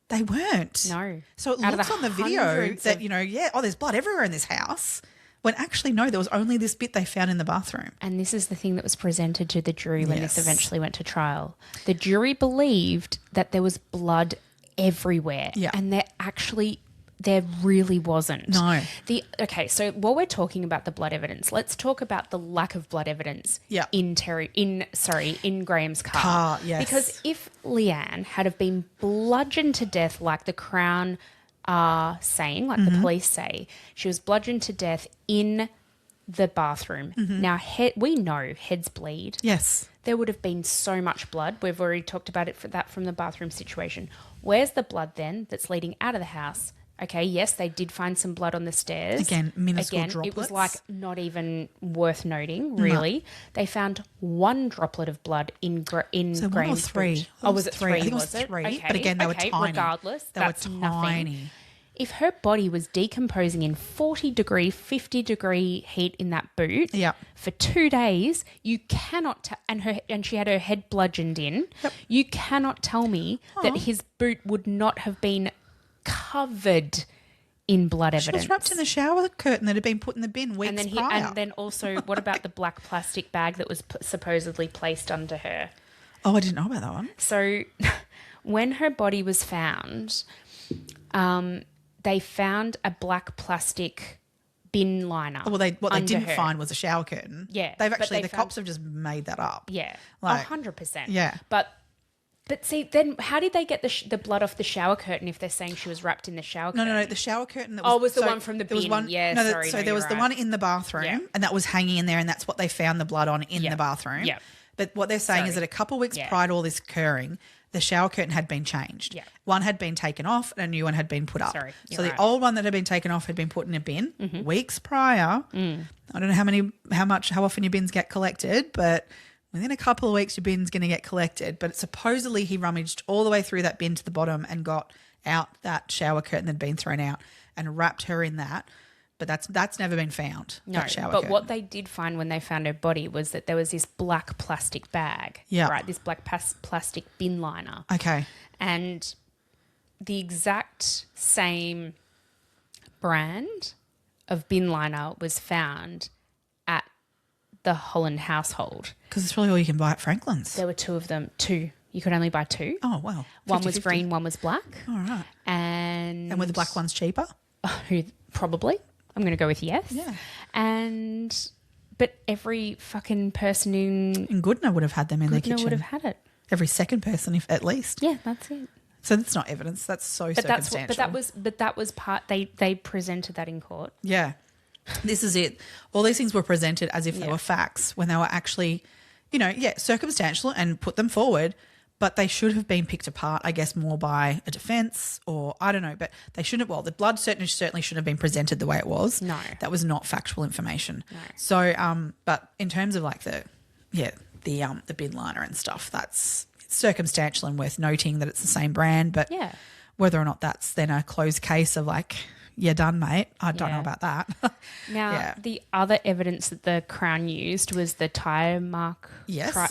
they weren't. No. So it looks on the video that, there's blood everywhere in this house. When actually, no, there was only this bit they found in the bathroom. And this is the thing that was presented to the jury when this eventually went to trial. The jury believed that there was blood everywhere. Yeah. And there really wasn't. No. So while we're talking about the blood evidence, let's talk about the lack of blood evidence in Graham's car. Yes. Because if Leanne had have been bludgeoned to death like the Crown are saying, like the police say, she was bludgeoned to death in the bathroom. Now, we know heads bleed. Yes. There would have been so much blood. We've already talked about it from the bathroom situation. Where's the blood then that's leading out of the house? Okay, yes, they did find some blood on the stairs. Again, minuscule droplets. It was like not even worth noting, really. No. They found one droplet of blood in Graham's one or three? Boot. Oh, was it three? I think it was three. Okay. But again, they were tiny. Regardless, that's tiny. Nothing. If her body was decomposing in 40-degree, 50-degree heat in that boot for 2 days, you cannot and she had her head bludgeoned in. Yep. You cannot tell me that his boot would not have been covered in blood evidence. She was wrapped in the shower curtain that had been put in the bin weeks prior. And then also, what about the black plastic bag that was supposedly placed under her? Oh, I didn't know about that one. So when her body was found, they found a black plastic bin liner. Well, what they didn't find was a shower curtain. Yeah. The cops have just made that up. Yeah. 100%. Yeah. But see, then how did they get the blood off the shower curtain if they're saying she was wrapped in the shower curtain? No, the shower curtain. Was the one from the bin. There was the one in the bathroom and that was hanging in there and that's what they found the blood on in the bathroom. Yeah. But what they're saying is that a couple of weeks prior to all this occurring, the shower curtain had been changed. Yeah. One had been taken off and a new one had been put up. So the old one that had been taken off had been put in a bin weeks prior. I don't know how often your bins get collected, but within a couple of weeks your bin's going to get collected. But supposedly he rummaged all the way through that bin to the bottom and got out that shower curtain that had been thrown out and wrapped her in that. But that's never been found. No, but what they did find when they found her body was that there was this black plastic bag. Yeah. Right, this black plastic bin liner. Okay. And the exact same brand of bin liner was found at the Holland household. Because it's probably all you can buy at Franklin's. There were two of them. Two. You could only buy two. Oh, wow. 50, one was green, one was black. All right. And were the black ones cheaper? Probably. I'm going to go with yes. Yeah. But every fucking person in Goodna would have had them in their kitchen. Would have had it. Every second person, at least. Yeah, that's it. So that's not evidence. That's circumstantial. But that was part. They presented that in court. Yeah. This is it. All these things were presented as if they were facts when they were actually, circumstantial and put them forward. But they should have been picked apart, I guess, more by a defence or I don't know. But they shouldn't. Well, the blood certainly shouldn't have been presented the way it was. No, that was not factual information. No. So, but in terms of like the bin liner and stuff, that's circumstantial and worth noting that it's the same brand. But whether or not that's then a closed case of like, you're done, mate. I don't know about that. Now, the other evidence that the Crown used was the tyre mark,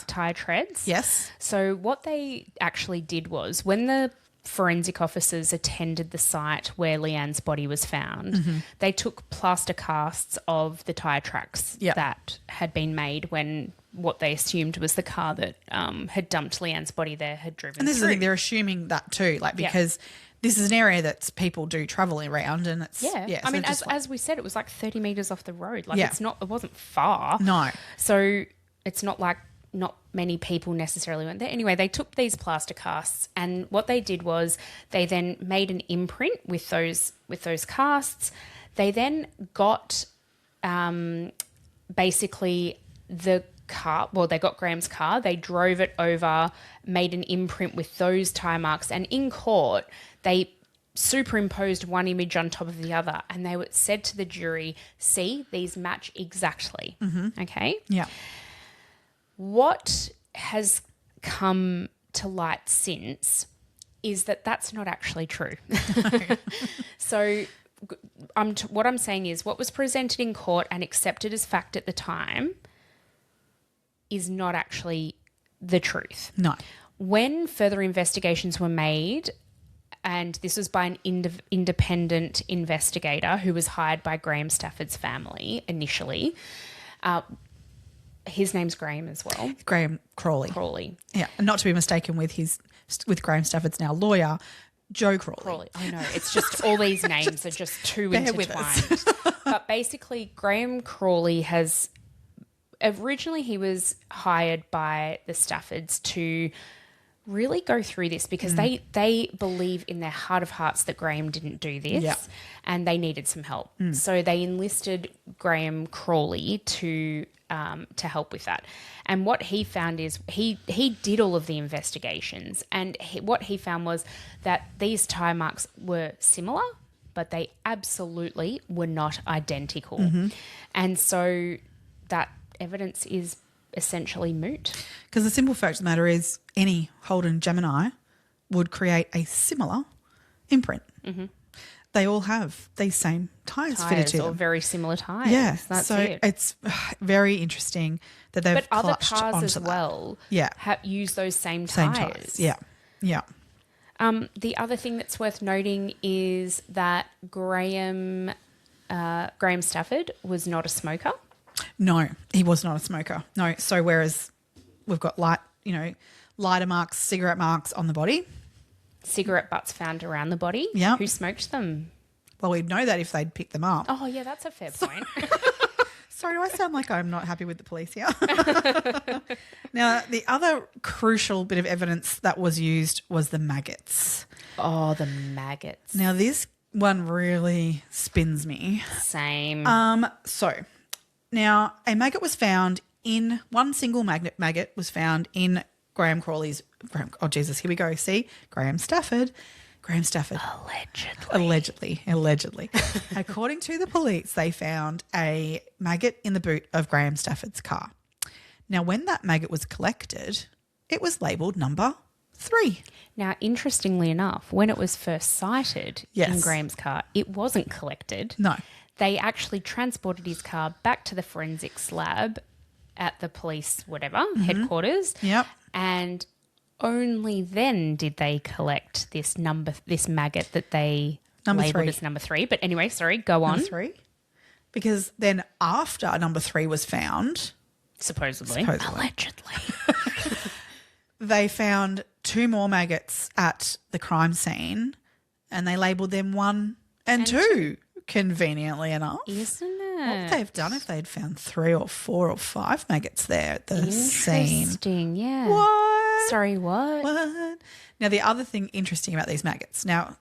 tyre treads. Yes. So what they actually did was when the forensic officers attended the site where Leanne's body was found, they took plaster casts of the tyre tracks that had been made when what they assumed was the car that had dumped Leanne's body there had driven And this through. is the thing, they're assuming that too, because this is an area that people do travel around and it's... I mean, as we said, it was like 30 metres off the road. Like it wasn't far. No. So it's not like not many people necessarily went there. Anyway, they took these plaster casts and what they did was they then made an imprint with those casts. They then got basically the car. Well, they got Graham's car. They drove it over, made an imprint with those tire marks. And in court, they superimposed one image on top of the other. And they said to the jury, see, these match exactly. Mm-hmm. Okay? Yeah. What has come to light since is that that's not actually true. So what I'm saying is what was presented in court and accepted as fact at the time is not actually the truth. No. When further investigations were made, and this was by an independent investigator who was hired by Graham Stafford's family initially, his name's Graham as well. Graham Crawley. Crawley. Yeah, and not to be mistaken with Graham Stafford's now lawyer, Joe Crawley. I know. It's just all these names are just too intertwined. But basically, Graham Crawley has originally he was hired by the Staffords to really go through this because they believe in their heart of hearts that Graham didn't do this and they needed some help. So they enlisted Graham Crawley to help with that. And what he found is he did all of the investigations and what he found was that these tire marks were similar, but they absolutely were not identical. Mm-hmm. And so that evidence is essentially moot. Because the simple fact of the matter is any Holden Gemini would create a similar imprint. Mm-hmm. They all have these same tyres fitted to them. Or very similar tyres. Yeah, that's so it. It's very interesting that they've But other clutched cars onto as that. well use those same tyres. Yeah, yeah. The other thing that's worth noting is that Graham Stafford was not a smoker. No, he was not a smoker. No, so whereas we've got lighter marks, cigarette marks on the body. Cigarette butts found around the body. Yeah. Who smoked them? Well, we'd know that if they'd picked them up. Oh, yeah, that's a fair point. Sorry, do I sound like I'm not happy with the police here? Now, the other crucial bit of evidence that was used was the maggots. Oh, the maggots. Now, this one really spins me. Same. So, now a maggot was found in one single maggot was found in Graham Crawley's. Oh Jesus! Here we go. See, Graham Stafford. Allegedly. According to the police, they found a maggot in the boot of Graham Stafford's car. Now, when that maggot was collected, it was labelled number 3. Now, interestingly enough, when it was first sighted in Graham's car, it wasn't collected. No. They actually transported his car back to the forensics lab at the police, headquarters. Yep. And only then did they collect this maggot that they labelled as number 3. But anyway, sorry, go on. Number 3. Because then after number 3 was found, supposedly. Allegedly. they found 2 more maggots at the crime scene and they labelled them 1 and 2. Conveniently enough. Isn't it? What would they have done if they'd found 3 or 4 or 5 maggots there at the scene? Interesting, yeah. What? Sorry, what? Now, the other thing interesting about these maggots. Now,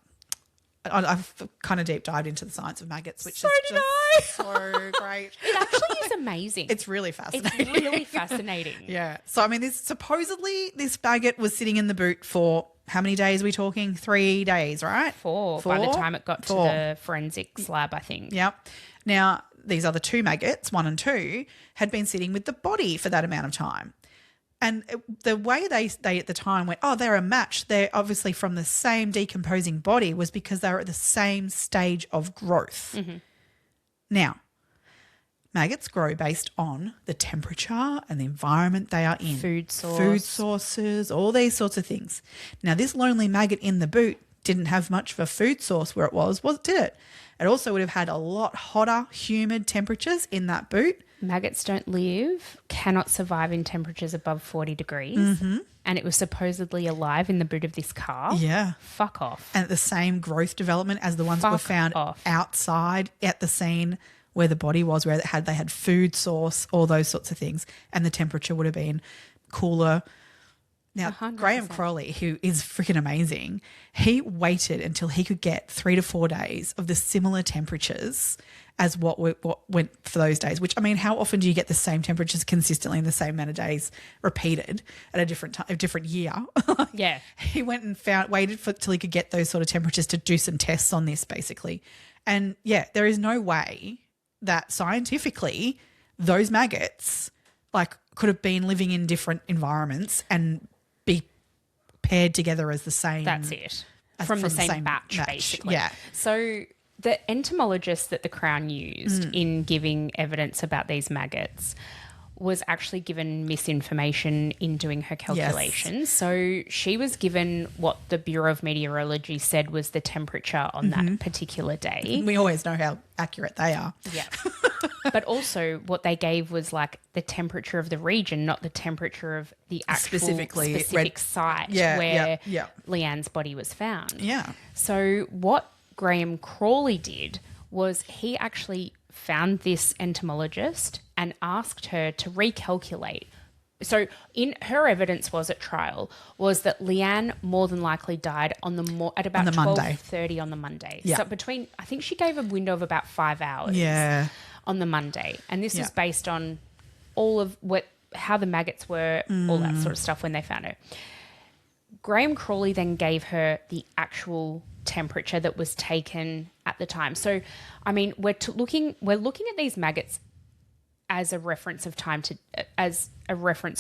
I've kind of deep dived into the science of maggots, which is just so great. It actually is amazing. It's really fascinating. It's really fascinating. Yeah. So, I mean, supposedly this maggot was sitting in the boot for how many days are we talking? 3 days, right? 4 by the time it got to the forensics lab, I think. Yep. Now, these other 2 maggots, 1 and 2, had been sitting with the body for that amount of time. And the way they at the time went, oh, they're a match. They're obviously from the same decomposing body was because they were at the same stage of growth. Mm-hmm. Now, maggots grow based on the temperature and the environment they are in. Food sources, all these sorts of things. Now, this lonely maggot in the boot didn't have much of a food source where it was, did it? It also would have had a lot hotter, humid temperatures in that boot. Maggots cannot survive in temperatures above 40 degrees. Mm-hmm. And it was supposedly alive in the boot of this car. Yeah. Fuck off. And at the same growth development as the ones that were found outside at the scene where the body was, where they had food source, all those sorts of things. And the temperature would have been cooler. Now, 100%. Graham Crowley, who is freaking amazing, he waited until he could get 3 to 4 days of the similar temperatures as what went for those days, which, I mean, how often do you get the same temperatures consistently in the same amount of days repeated at a different time, a different year? Yeah. He went and waited till he could get those sort of temperatures to do some tests on this, basically. And, yeah, there is no way that scientifically those maggots, like, could have been living in different environments and be paired together as the same. That's it. From the same batch, basically. Yeah. So the entomologist that the Crown used in giving evidence about these maggots was actually given misinformation in doing her calculations. Yes. So she was given what the Bureau of Meteorology said was the temperature on that particular day. We always know how accurate they are. Yeah. But also what they gave was like the temperature of the region, not the temperature of the actual specific site where Leanne's body was found. Yeah. So what Graham Crowley did was he actually found this entomologist and asked her to recalculate. So in her evidence was at trial was that Leanne more than likely died at about 12:30 on the Monday. Yeah. So I think she gave a window of about 5 hours on the Monday. And this is based on all of how the maggots were, all that sort of stuff when they found her. Graham Crowley then gave her the actual temperature that was taken at the time. So, I mean, we're looking at these maggots as a reference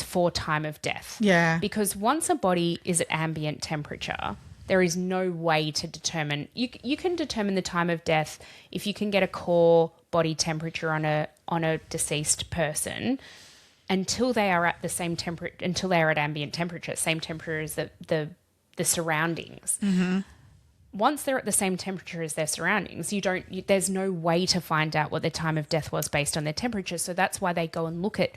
for time of death. Yeah. Because once a body is at ambient temperature, there is no way to determine. You can determine the time of death if you can get a core body temperature on a deceased person until they are at the same temperature, until they are at ambient temperature, same temperature as the surroundings. Mm-hmm. Once they're at the same temperature as their surroundings, there's no way to find out what their time of death was based on their temperature. So that's why they go and look at,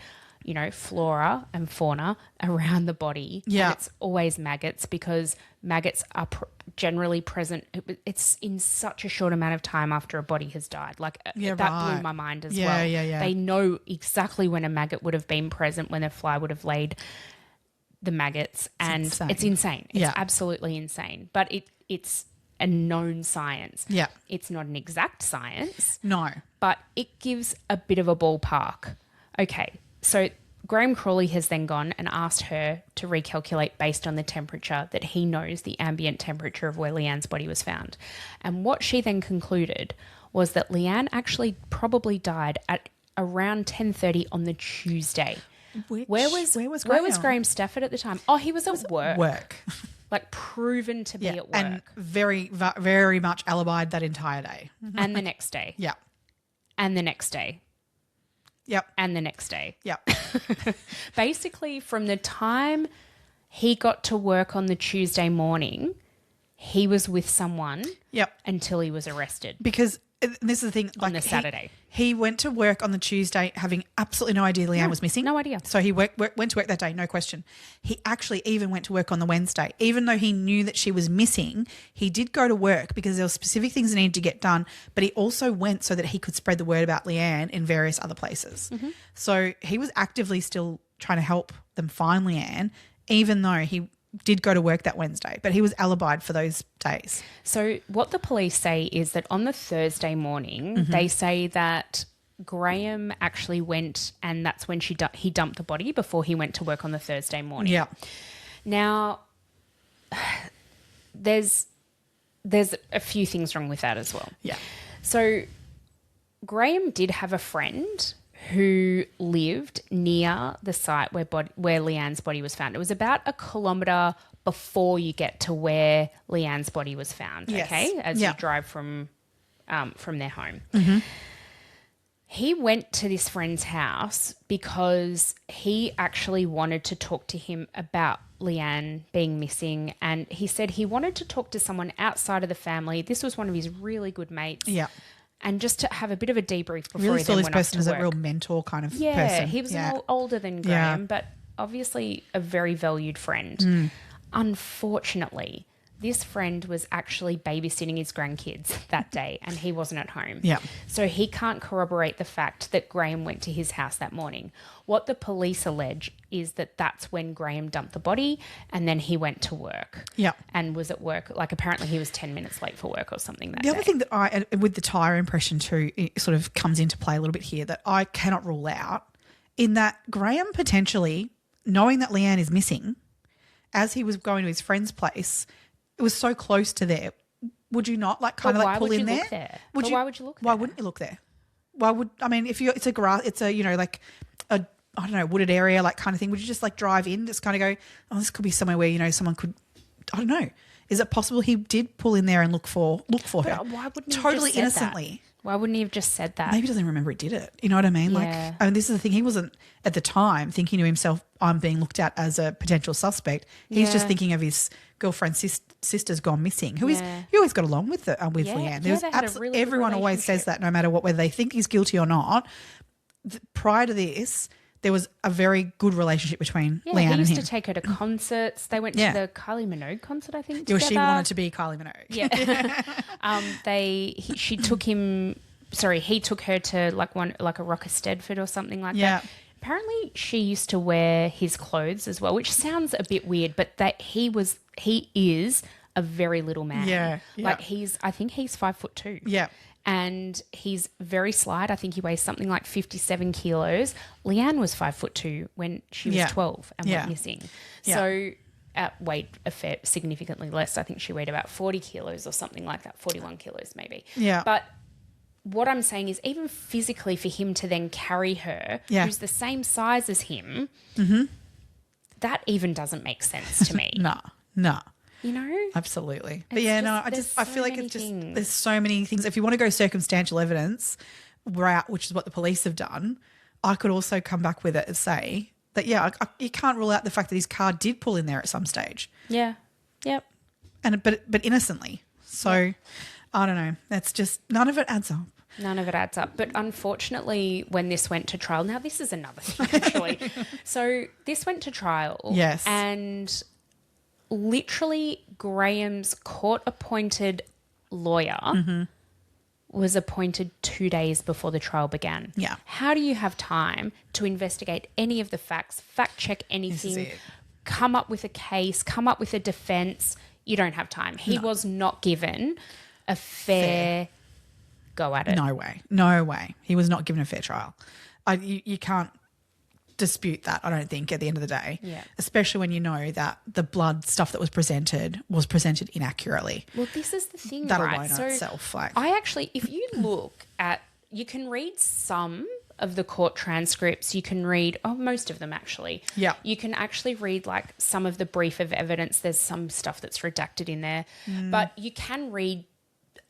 flora and fauna around the body. Yeah. And it's always maggots because maggots are generally present. It's in such a short amount of time after a body has died. Like that blew my mind as well. Yeah. They know exactly when a maggot would have been present, when a fly would have laid the maggots. It's insane. It's absolutely insane. But it's a known science. Yeah. It's not an exact science. No. But it gives a bit of a ballpark. Okay, so Graham Crowley has then gone and asked her to recalculate based on the temperature that he knows, the ambient temperature of where Leanne's body was found. And what she then concluded was that Leanne actually probably died at around 10:30 on the Tuesday. Where was Graham Stafford at the time? Oh, he was at work. Like proven to be at work. And very, very much alibied that entire day. And the next day. Yeah. And the next day. Yep. And the next day. Yep. Basically, from the time he got to work on the Tuesday morning, he was with someone until he was arrested. Because this is the thing. On the Saturday. He went to work on the Tuesday having absolutely no idea Leanne was missing. No idea. So he went to work that day, no question. He actually even went to work on the Wednesday. Even though he knew that she was missing, he did go to work because there were specific things that needed to get done, but he also went so that he could spread the word about Leanne in various other places. Mm-hmm. So he was actively still trying to help them find Leanne, even though he did go to work that Wednesday, but he was alibied for those days. So what the police say is that on the Thursday morning, they say that Graham actually went, and that's when he dumped the body before he went to work on the Thursday morning. Yeah. Now, there's a few things wrong with that as well. Yeah. So Graham did have a friend who lived near the site where Leanne's body was found. It was about 1 kilometre before you get to where Leanne's body was found, okay, as you drive from their home. Mm-hmm. He went to this friend's house because he actually wanted to talk to him about Leanne being missing, and he said he wanted to talk to someone outside of the family. This was one of his really good mates. Yeah. And just to have a bit of a debrief before really he saw then this went person off to as work. a real mentor kind of person. Yeah, he was older than Graham, but obviously a very valued friend. Unfortunately, this friend was actually babysitting his grandkids that day and he wasn't at home. Yeah. So he can't corroborate the fact that Graham went to his house that morning. What the police allege is that that's when Graham dumped the body and then he went to work. Yeah. And was at work. Like apparently he was 10 minutes late for work or something that day. The other thing that with the tyre impression too, it sort of comes into play a little bit here that I cannot rule out in that Graham potentially, knowing that Leanne is missing, as he was going to his friend's place, it was so close to there. Would you not like kind of like pull in there? Why would you look there? Why wouldn't you look there? If it's a like a, I don't know, wooded area, like kind of thing, would you just like drive in, just kind of go, oh, this could be somewhere where, someone could, I don't know. Is it possible he did pull in there and look for her? Why wouldn't he totally have just said innocently? That? Why wouldn't he have just said that? Maybe he doesn't remember he did it. You know what I mean? Yeah. Like, this is the thing. He wasn't at the time thinking to himself, I'm being looked at as a potential suspect. He's just thinking of his girlfriend's sister's gone missing, who he always got along with Leanne. Everyone always says that no matter whether they think he's guilty or not. Prior to this, there was a very good relationship between Leanne and him. He used to take her to concerts. They went to the Kylie Minogue concert, I think, together. She wanted to be Kylie Minogue. Yeah. He took her to like a Rocker Stedford or something like that. Apparently she used to wear his clothes as well, which sounds a bit weird, but he is a very little man. Yeah. Like I think he's 5'2". Yeah. And he's very slight. I think he weighs something like 57 kilos. Leanne was 5'2" when she was 12 and went missing. Yeah. So weighed significantly less. I think she weighed about 40 kilos or something like that, 41 kilos maybe. Yeah. But what I'm saying is even physically for him to then carry her, who's the same size as him, that even doesn't make sense to me. No. Absolutely. Absolutely. But I feel like it's just, there's so many things. If you want to go circumstantial evidence route, which is what the police have done, I could also come back with it and say that, you can't rule out the fact that his car did pull in there at some stage. Yeah. Yep. But innocently. So I don't know. That's just, none of it adds up. None of it adds up. But unfortunately, when this went to trial, now this is another thing actually. So this went to trial. Yes. And literally Graham's court-appointed lawyer was appointed 2 days before the trial began. Yeah. How do you have time to investigate any of the facts, fact-check anything, come up with a case, come up with a defence? You don't have time. He was not given a fair go at it. No way. He was not given a fair trial. You can't dispute that, I don't think, at the end of the day. Yeah. Especially when you know that the blood stuff that was presented inaccurately. Well, this is the thing, that right? Alone So itself, I actually, if you look at, you can read some of the court transcripts. You can read, most of them actually. Yeah. You can actually read like some of the brief of evidence. There's some stuff that's redacted in there, but you can read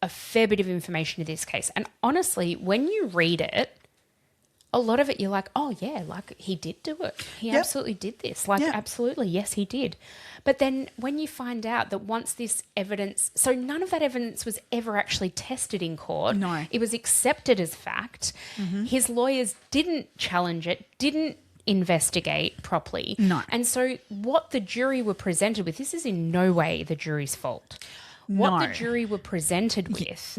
a fair bit of information in this case. And honestly, when you read it, a lot of it you're like, oh yeah, like he did do it. He absolutely did this. Like absolutely, yes, he did. But then when you find out that once this evidence, so none of that evidence was ever actually tested in court. No. It was accepted as fact. His lawyers didn't challenge it, didn't investigate properly. No. And so what the jury were presented with, this is in no way the jury's fault. What the jury were presented with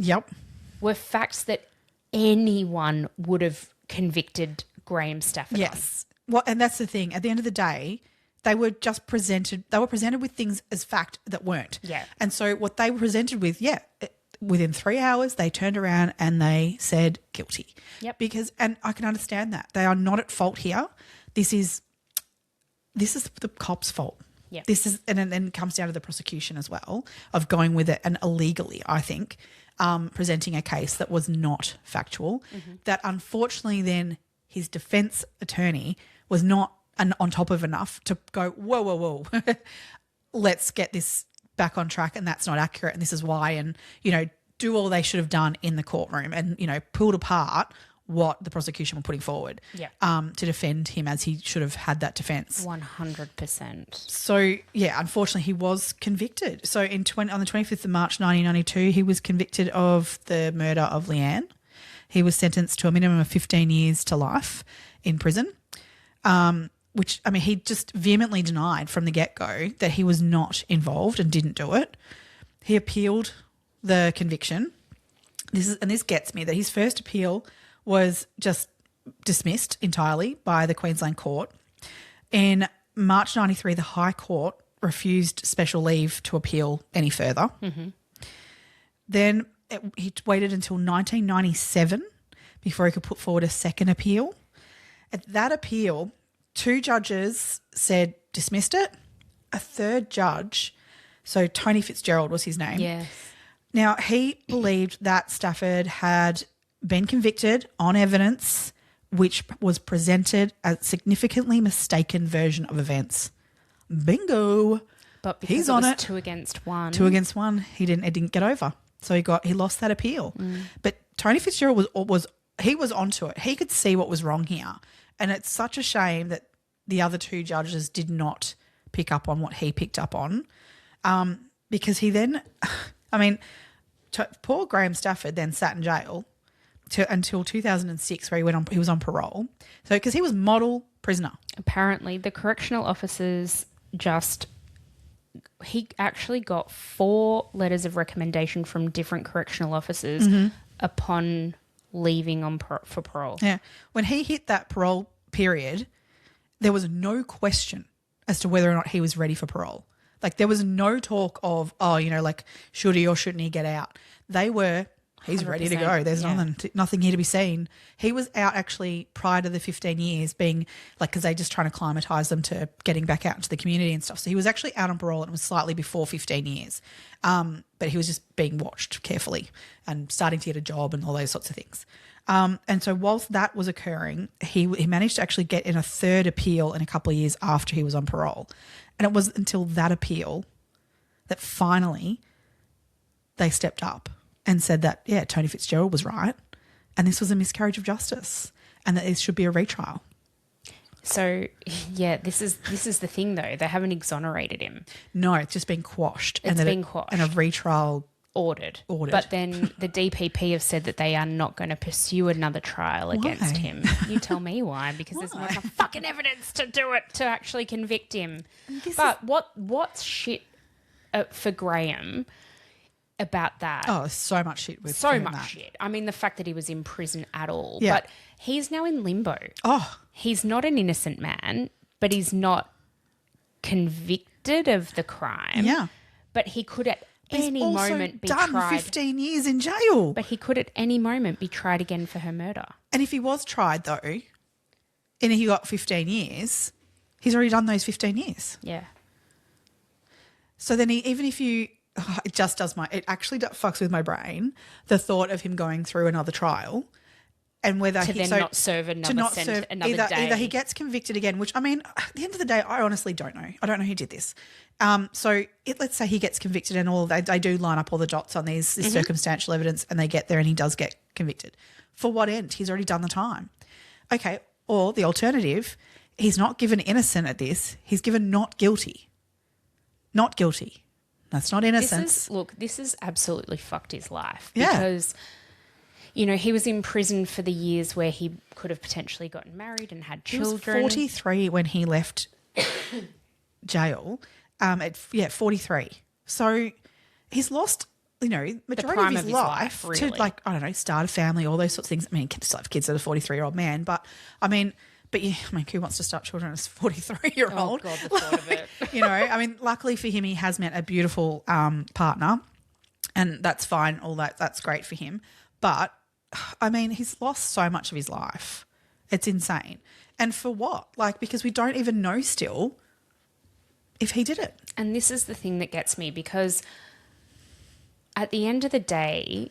were facts that anyone would have convicted Graham Stafford. Yes. Well, and that's the thing. At the end of the day, they were presented with things as fact that weren't. Yeah. And so what they were presented with, within 3 hours, they turned around and they said guilty. Yep. And I can understand that. They are not at fault here. This is the cops' fault. Yeah. And then it comes down to the prosecution as well of going with it and illegally, I think, presenting a case that was not factual, that unfortunately then his defence attorney was not on top of enough to go, whoa, let's get this back on track and that's not accurate and this is why, and, do all they should have done in the courtroom and, pulled apart what the prosecution were putting forward to defend him as he should have had that defence. 100%. So, unfortunately he was convicted. So on the 25th of March 1992, he was convicted of the murder of Leanne. He was sentenced to a minimum of 15 years to life in prison, which, I mean, he just vehemently denied from the get-go that he was not involved and didn't do it. He appealed the conviction. This gets me, that his first appeal was just dismissed entirely by the Queensland court. In March 93, the High Court refused special leave to appeal any further. Mm-hmm. Then he waited until 1997 before he could put forward a second appeal. At that appeal, 2 judges said dismissed it. A third judge, so Tony Fitzgerald was his name. Yes. Now, he believed that Stafford had been convicted on evidence which was presented as a significantly mistaken version of events. Bingo. But because he's it on was it. 2 against 1. 2 against 1. It didn't get over. So he lost that appeal. But Tony Fitzgerald was onto it. He could see what was wrong here. And it's such a shame that the other 2 judges did not pick up on what he picked up on. Because he then, I mean, poor Graham Stafford then sat in jail until 2006, where he was on parole. So because he was model prisoner. Apparently, the correctional officers he actually got 4 letters of recommendation from different correctional officers upon leaving for parole. Yeah. When he hit that parole period, there was no question as to whether or not he was ready for parole. Like, there was no talk of, should he or shouldn't he get out? They were, he's ready to go. There's nothing here to be seen. He was out actually prior to the 15 years, being like, because they just trying to climatise them to getting back out into the community and stuff. So he was actually out on parole, and it was slightly before 15 years. But he was just being watched carefully and starting to get a job and all those sorts of things. And so whilst that was occurring, he managed to actually get in a third appeal in a couple of years after he was on parole. And it wasn't until that appeal that finally they stepped up and said that, yeah, Tony Fitzgerald was right, and this was a miscarriage of justice, and that this should be a retrial. So, yeah, this is the thing, though. They haven't exonerated him. No, it's just been quashed. It's been quashed. And a retrial ordered. But then the DPP have said that they are not going to pursue another trial against him. You tell me why, because there's not enough fucking evidence to do it, to actually convict him. But what's shit for Graham about that? Oh, so much shit with so much shit. I mean, the fact that he was in prison at all. Yeah. But he's now in limbo. Oh. He's not an innocent man, but he's not convicted of the crime. Yeah. But he could at any moment be done tried. 15 years in jail. But he could at any moment be tried again for her murder. And if he was tried, though, and he got 15 years, he's already done those 15 years. Yeah. So then it actually fucks with my brain, the thought of him going through another trial. And whether not serve another day. Either he gets convicted again, which, I mean, at the end of the day, I honestly don't know. I don't know who did this. Let's say he gets convicted, and they do line up all the dots on this circumstantial evidence, and they get there and he does get convicted. For what end? He's already done the time. Okay, or the alternative, he's not given innocent at this. He's given not guilty. Not guilty. That's not innocence. This has absolutely fucked his life. Yeah. Because he was in prison for the years where he could have potentially gotten married and had children. He was 43 when he left jail. 43. So he's lost, majority of his life really. to start a family, all those sorts of things. I mean, he can still have kids as a 43-year-old man, but who wants to start children as a 43-year-old? Oh God, the thought of it. Luckily for him, he has met a beautiful partner, and that's fine. All that's great for him. But he's lost so much of his life. It's insane. And for what? Because we don't even know still if he did it. And this is the thing that gets me, because at the end of the day,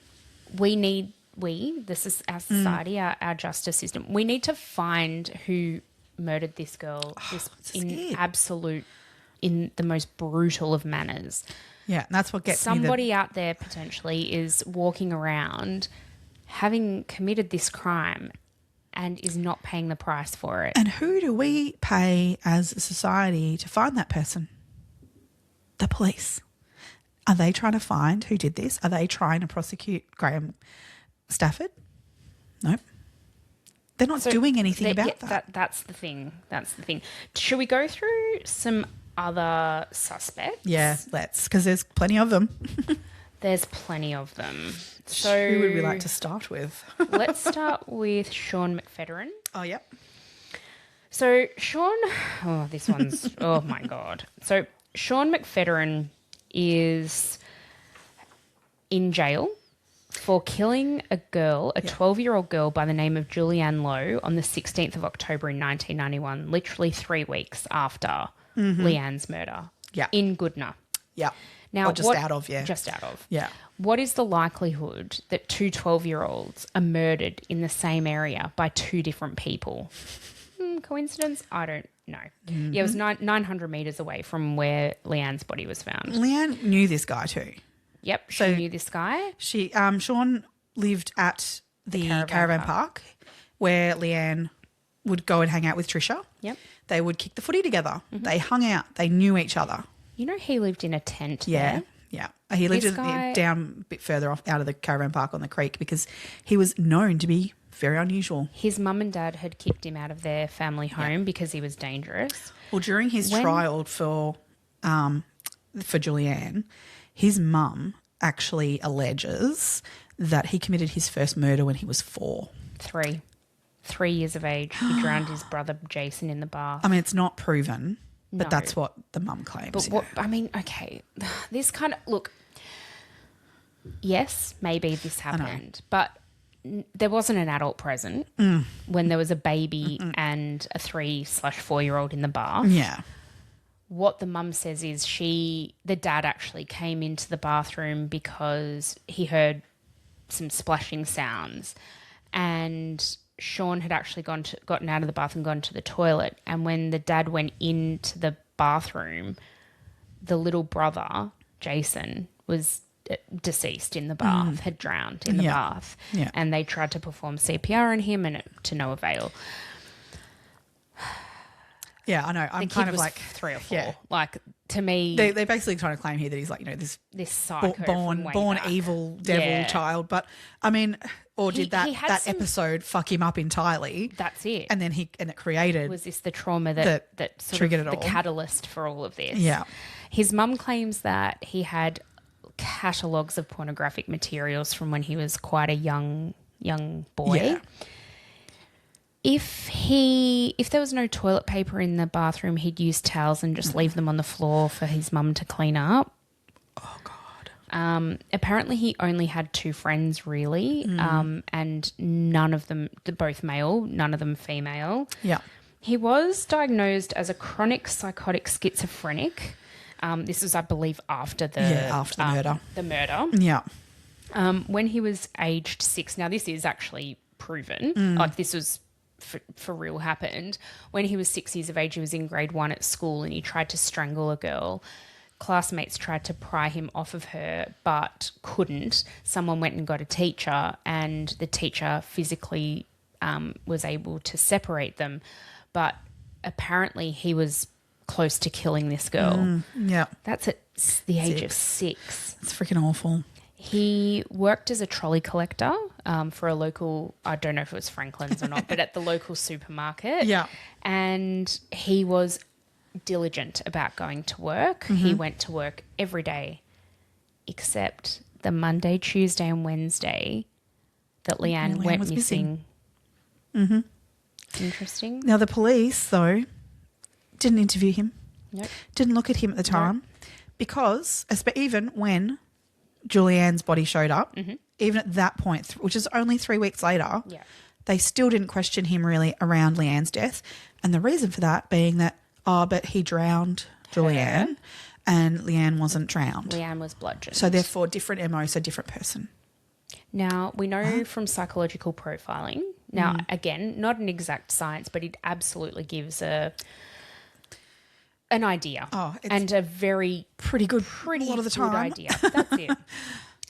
this is our society, our justice system. We need to find who murdered this girl in the most brutal of manners. Yeah, and that's what gets somebody out there potentially is walking around having committed this crime and is not paying the price for it. And who do we pay as a society to find that person? The police. Are they trying to find who did this? Are they trying to prosecute Graham Stafford? Nope. They're not doing anything about that. That's the thing. Should we go through some other suspects? Yeah, let's, because there's plenty of them. There's plenty of them. So who would we like to start with? Let's start with Sean McFedrin. Oh, yep. So this one's, oh my God. So Sean McFedrin is in jail for killing a girl, a 12-year-old girl by the name of Julianne Lowe on the 16th of October in 1991, literally 3 weeks after Leanne's murder. Yeah. In Goodna. Yeah. Now, Just out of. Yeah. What is the likelihood that 2 12-year-olds are murdered in the same area by 2 different people? Coincidence? I don't know. Mm-hmm. Yeah, it was 900 metres away from where Leanne's body was found. Leanne knew this guy too. Yep, she knew this guy. Sean lived at the caravan park where Leanne would go and hang out with Trisha. Yep. They would kick the footy together. Mm-hmm. They hung out. They knew each other. You know, he lived in a tent there. Yeah. He lived down a bit further off out of the caravan park on the creek because he was known to be very unusual. His mum and dad had kicked him out of their family home because he was dangerous. Well, during his trial for Julianne, his mum actually alleges that he committed his first murder when he was 4. 3 years of age. He drowned his brother Jason in the bath. I mean, it's not proven, but that's what the mum claims. But okay, this kind of, look, yes, maybe this happened, but there wasn't an adult present when there was a baby and a 3/4-year-old in the bath. Yeah. What the mum says is the dad actually came into the bathroom because he heard some splashing sounds, and Sean had actually gotten out of the bath and gone to the toilet. And when the dad went into the bathroom, the little brother, Jason, was deceased in the bath, had drowned in the bath. Yeah. And they tried to perform CPR on him and to no avail. Yeah, I know. I'm kind of like 3 or 4. Yeah. Like, to me, they basically trying to claim here that he's like, this psycho born evil devil child. But I mean, or did that episode fuck him up entirely? That's it. And then it created. Was this the trauma that sort triggered of it all? The catalyst for all of this? Yeah. His mum claims that he had catalogues of pornographic materials from when he was quite a young boy. Yeah. If there was no toilet paper in the bathroom, he'd use towels and just leave them on the floor for his mum to clean up. Oh, God. Apparently he only had 2 friends, really, and none of them, both male, none of them female. Yeah. He was diagnosed as a chronic psychotic schizophrenic. This was, I believe, after the murder. The murder. Yeah. When he was aged 6. Now, this is actually proven. Like, this was for real happened. When he was 6 years of age, he was in grade 1 at school and he tried to strangle a girl. Classmates tried to pry him off of her but couldn't. Someone went and got a teacher, and the teacher physically was able to separate them. But apparently he was close to killing this girl. Yeah. That's at the age of 6. It's freaking awful. He worked as a trolley collector for a local, I don't know if it was Franklin's or not, but at the local supermarket. Yeah. And he was diligent about going to work. He went to work every day except the Monday, Tuesday and Wednesday that Leanne went missing. Interesting. Now, the police, though, didn't interview him. Nope. Didn't look at him at the time because even when Julianne's body showed up, even at that point, which is only 3 weeks later, they still didn't question him really around Leanne's death. And the reason for that being that, but he drowned Julianne and Leanne wasn't drowned. Leanne was bludgeoned. So therefore, different MO, so different person. Now, we know from psychological profiling, now again, not an exact science, but it absolutely gives an idea. And a pretty good a lot of the time idea. That's it.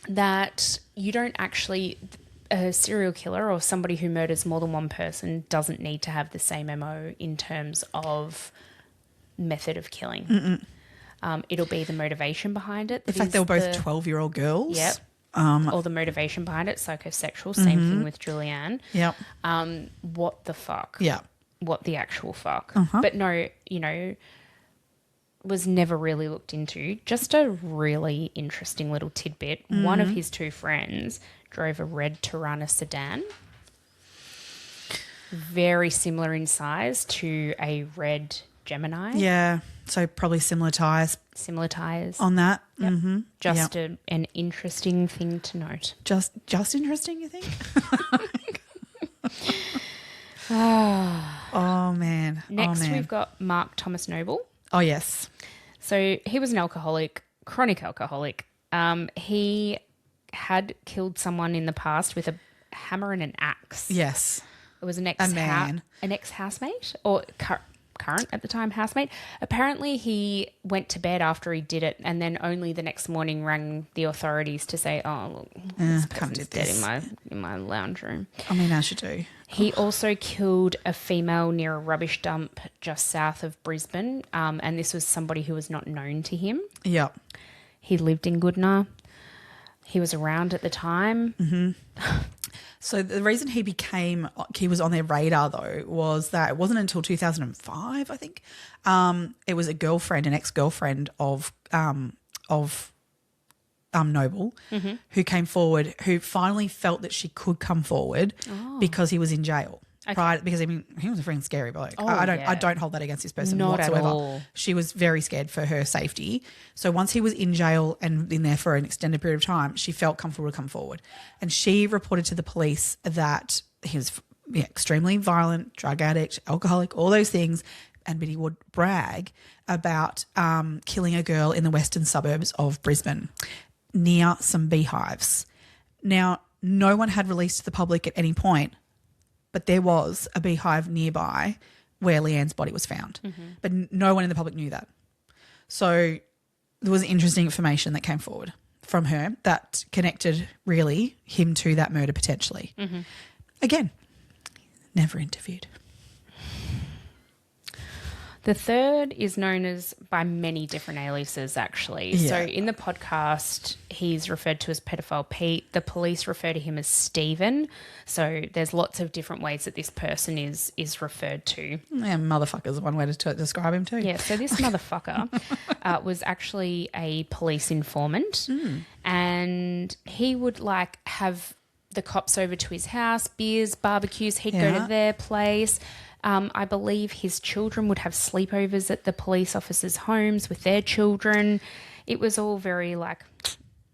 That you don't actually, a serial killer or somebody who murders more than one person doesn't need to have the same MO in terms of method of killing. It'll be the motivation behind it. The fact they were both 12-year-old girls. Yep. or the motivation behind it, psychosexual. Same thing with Julianne. Yep. What the fuck? Yeah. What the actual fuck? But no, was never really looked into. Just a really interesting little tidbit. One of his two friends drove a red Tirana sedan, very similar in size to a red Gemini. Yeah, so probably similar tyres. Similar tyres. On that. Yep. Mm-hmm. Just an interesting thing to note. Just interesting, you think? Oh, man. Next, we've got Mark Thomas Noble. Oh, yes. So he was an alcoholic, chronic alcoholic. He had killed someone in the past with a hammer and an axe. Yes. It was an ex-housemate or current at the time housemate. Apparently he went to bed after he did it and then only the next morning rang the authorities to say, oh, look, this person's dead in my lounge room. I mean, as you do. He also killed a female near a rubbish dump just south of Brisbane, and this was somebody who was not known to him. Yeah. He lived in Goodna. He was around at the time. Mm-hmm. So the reason he was on their radar, though, was that it wasn't until 2005, I think. It was an ex-girlfriend of Noble, who came forward, who finally felt that she could come forward because he was in jail. Okay. Because I mean, he was a freaking scary bloke. I don't hold that against this person whatsoever. At all. She was very scared for her safety. So once he was in jail and in there for an extended period of time, she felt comfortable to come forward, and she reported to the police that he was extremely violent, drug addict, alcoholic, all those things. But he would brag about killing a girl in the western suburbs of Brisbane near some beehives. Now, no one had released to the public at any point, but there was a beehive nearby where Leanne's body was found. Mm-hmm. But no one in the public knew that. So there was interesting information that came forward from her that connected really him to that murder potentially. Mm-hmm. Again, never interviewed. The third is known as by many different aliases, actually. Yeah. So in the podcast, he's referred to as Pedophile Pete. The police refer to him as Stephen. So there's lots of different ways that this person is referred to. Yeah, motherfucker's one way to describe him too. Yeah, so this motherfucker was actually a police informant, and he would have the cops over to his house, beers, barbecues. He'd go to their place. I believe his children would have sleepovers at the police officers' homes with their children. It was all very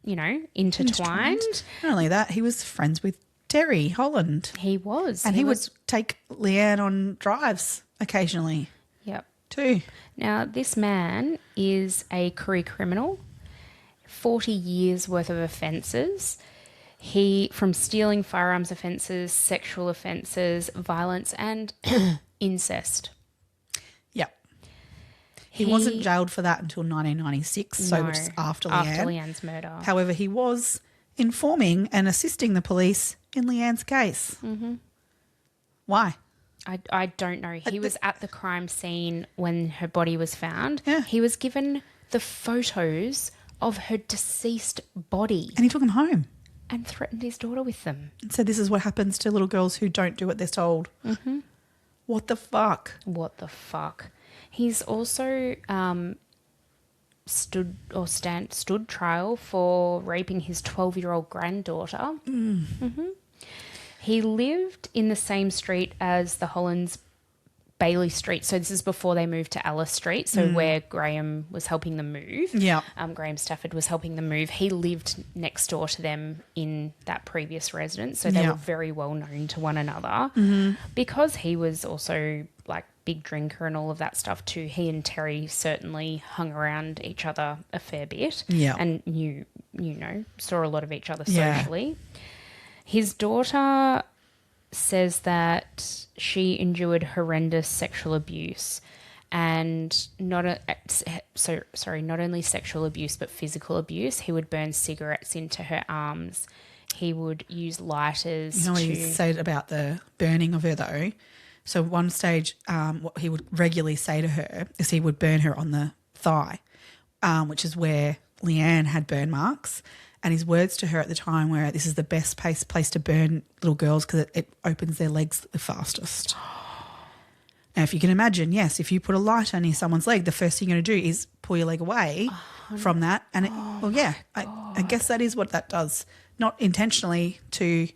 intertwined. Not only that, he was friends with Terry Holland. He was. And he would take Leanne on drives occasionally. Yep. Too. Now, this man is a career criminal, 40 years worth of offences. From stealing firearms offences, sexual offences, violence and incest. Yep. He wasn't jailed for that until 1996, so which is after Leanne's murder. However, he was informing and assisting the police in Leanne's case. Mm-hmm. Why? I don't know. He was at the crime scene when her body was found. Yeah. He was given the photos of her deceased body. And he took them home. And threatened his daughter with them. And said this is what happens to little girls who don't do what they're told. Mm-hmm. What the fuck? What the fuck? He's also stood trial for raping his 12-year-old granddaughter. Mm. Mm-hmm. He lived in the same street as the Hollands, Bailey Street. So this is before they moved to Alice Street, so where Graham was helping them move. Yeah. Graham Stafford was helping them move. He lived next door to them in that previous residence, so they were very well known to one another. Mm-hmm. Because he was also big drinker and all of that stuff too, he and Terry certainly hung around each other a fair bit. Yeah. And saw a lot of each other socially. Yeah. His daughter says that she endured horrendous sexual abuse, and not only sexual abuse but physical abuse. He would burn cigarettes into her arms. He would use lighters. You know what he said about the burning of her though? So one stage, what he would regularly say to her is he would burn her on the thigh, which is where Leanne had burn marks. And his words to her at the time were, this is the best place to burn little girls because it opens their legs the fastest. Now, if you can imagine, yes, if you put a lighter near someone's leg, the first thing you're going to do is pull your leg away from that. And, I guess that is what that does. Not intentionally to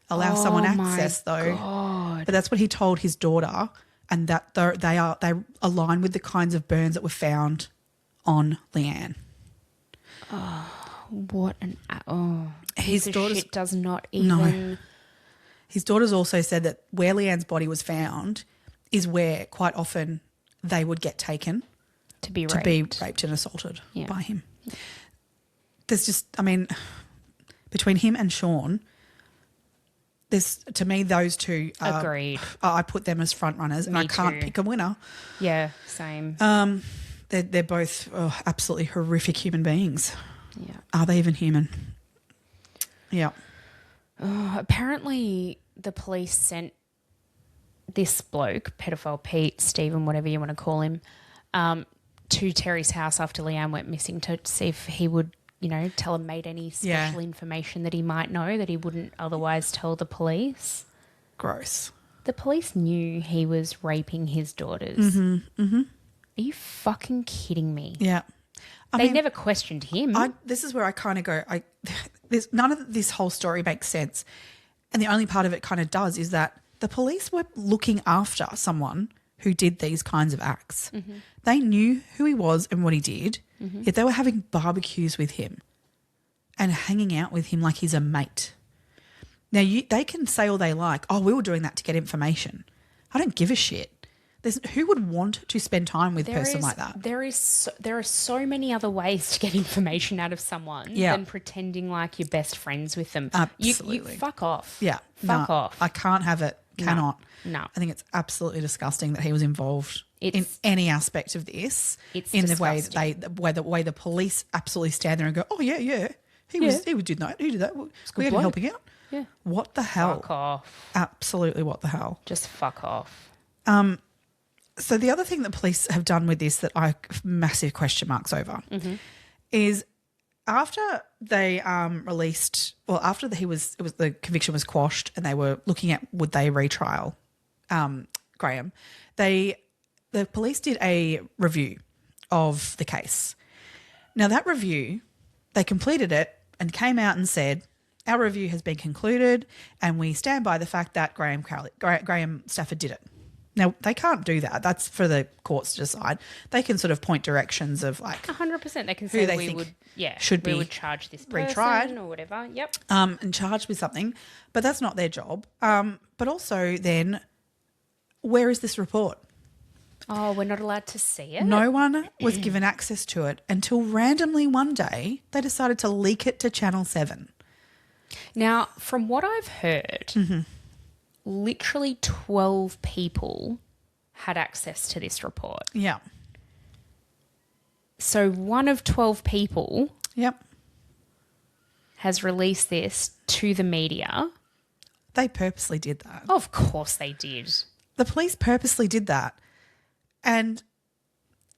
allow someone access, though. God. But that's what he told his daughter, and that they align with the kinds of burns that were found on Leanne. What an... His daughter shit does not even... No. His daughters also said that where Leanne's body was found is where quite often they would get taken to be raped and assaulted by him. There's just, between him and Sean, to me, those two are, agreed. I put them as front runners, and I can't pick a winner. Yeah, same. They're both absolutely horrific human beings. Yeah. Are they even human? Yeah. Apparently, the police sent this bloke, pedophile Pete, Stephen, whatever you want to call him, to Terry's house after Leanne went missing to see if he would, tell a mate any special information that he might know that he wouldn't otherwise tell the police. Gross. The police knew he was raping his daughters. Mm-hmm. Mm-hmm. Are you fucking kidding me? Yeah. They never questioned him. This is where I kind of go, there's none of this whole story makes sense. And the only part of it kind of does is that the police were looking after someone who did these kinds of acts. Mm-hmm. They knew who he was and what he did, yet they were having barbecues with him and hanging out with him like he's a mate. Now, they can say all they like, we were doing that to get information. I don't give a shit. Who would want to spend time with a person like that? There are so many other ways to get information out of someone than pretending like you're best friends with them. Absolutely. You fuck off. Yeah. Fuck off. I can't have it. Cannot. No. I think it's absolutely disgusting that he was involved in any aspect of this. It's in disgusting. the way the police absolutely stand there and go, he did that. He did that. We had to helping out. Yeah. What the hell? Fuck off. Absolutely, what the hell? Just fuck off. So the other thing that police have done with this that I have massive question marks over is after they after the conviction was quashed and they were looking at would they retrial Graham, the police did a review of the case. Now that review, they completed it and came out and said, our review has been concluded and we stand by the fact that Graham Stafford did it. Now, they can't do that. That's for the courts to decide. They can sort of point directions of 100%. They can say we would charge this person retried or whatever. Yep. And charged with something, but that's not their job. But also then, where is this report? Oh, we're not allowed to see it? No one was given access to it until randomly one day they decided to leak it to Channel 7. Now, from what I've heard, literally 12 people had access to this report. Yeah. So one of 12 people has released this to the media. They purposely did that. Of course they did. The police purposely did that. And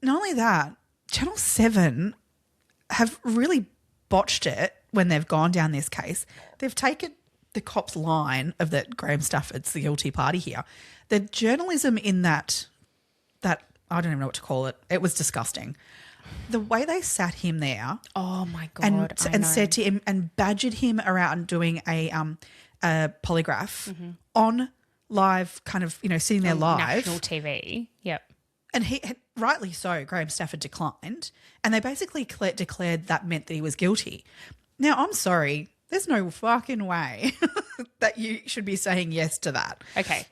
not only that, Channel 7 have really botched it when they've gone down this case. They've taken the cop's line of that Graham Stafford's the guilty party here. The journalism in that I don't even know what to call it. It was disgusting. The way they sat him there. Oh my God. And said to him and badgered him around doing a polygraph on live, kind of, sitting there live. National TV. Yep. And he, rightly so, Graham Stafford declined. And they basically declared that meant that he was guilty. Now, I'm sorry. There's no fucking way that you should be saying yes to that. Okay.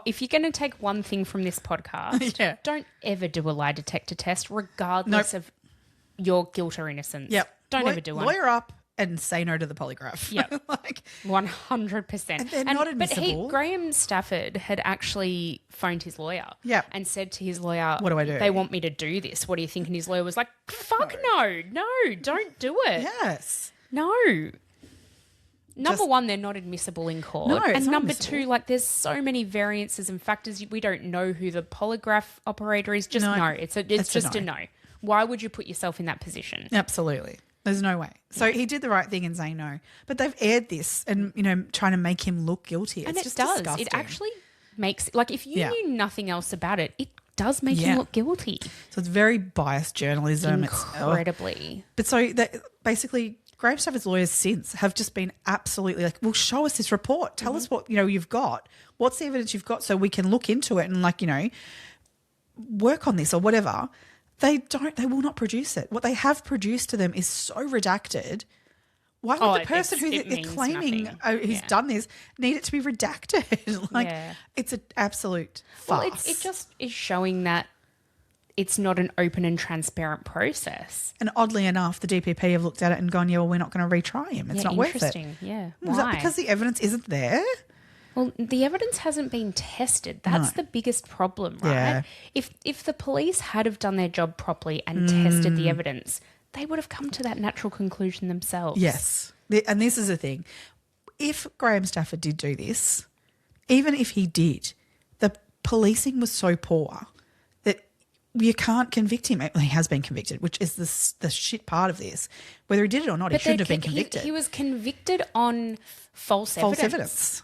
If you're going to take one thing from this podcast, don't ever do a lie detector test regardless of your guilt or innocence. Yep. Don't ever do one. Lawyer up and say no to the polygraph. Yep. 100%. And they're not admissible. But Graham Stafford had actually phoned his lawyer and said to his lawyer, what do I do? They want me to do this. What do you think? And his lawyer was like, fuck no, don't do it. Yes. No. Number one, they're not admissible in court. No, and number two, there's so many variances and factors. We don't know who the polygraph operator is. Just no. It's just a no. Why would you put yourself in that position? Absolutely. There's no way. So he did the right thing in saying no. But they've aired this and, you know, trying to make him look guilty. And it's it just does. disgusting. It actually makes, like, if you knew nothing else about it, it does make him look guilty. So it's very biased journalism. Incredibly. But so that basically Graham Stafford's lawyers since have just been absolutely like, well, show us this report. Tell us what, you know, you've got. What's the evidence you've got so we can look into it and, like, you know, work on this or whatever. They will not produce it. What they have produced to them is so redacted. Why would the person who they're claiming who's done this need it to be redacted? Like, it's an absolute farce. Well, it just is showing that it's not an open and transparent process. And oddly enough, the DPP have looked at it and gone, yeah, well, we're not going to retry him. It's not worth it. Yeah. Is that because the evidence isn't there? Well, the evidence hasn't been tested. That's the biggest problem, right? Yeah. If the police had have done their job properly and tested the evidence, they would have come to that natural conclusion themselves. Yes. And this is the thing. If Graham Stafford did do this, even if he did, the policing was so poor that you can't convict him. He has been convicted, which is the shit part of this. Whether he did it or not, he shouldn't have been convicted. He was convicted on false evidence.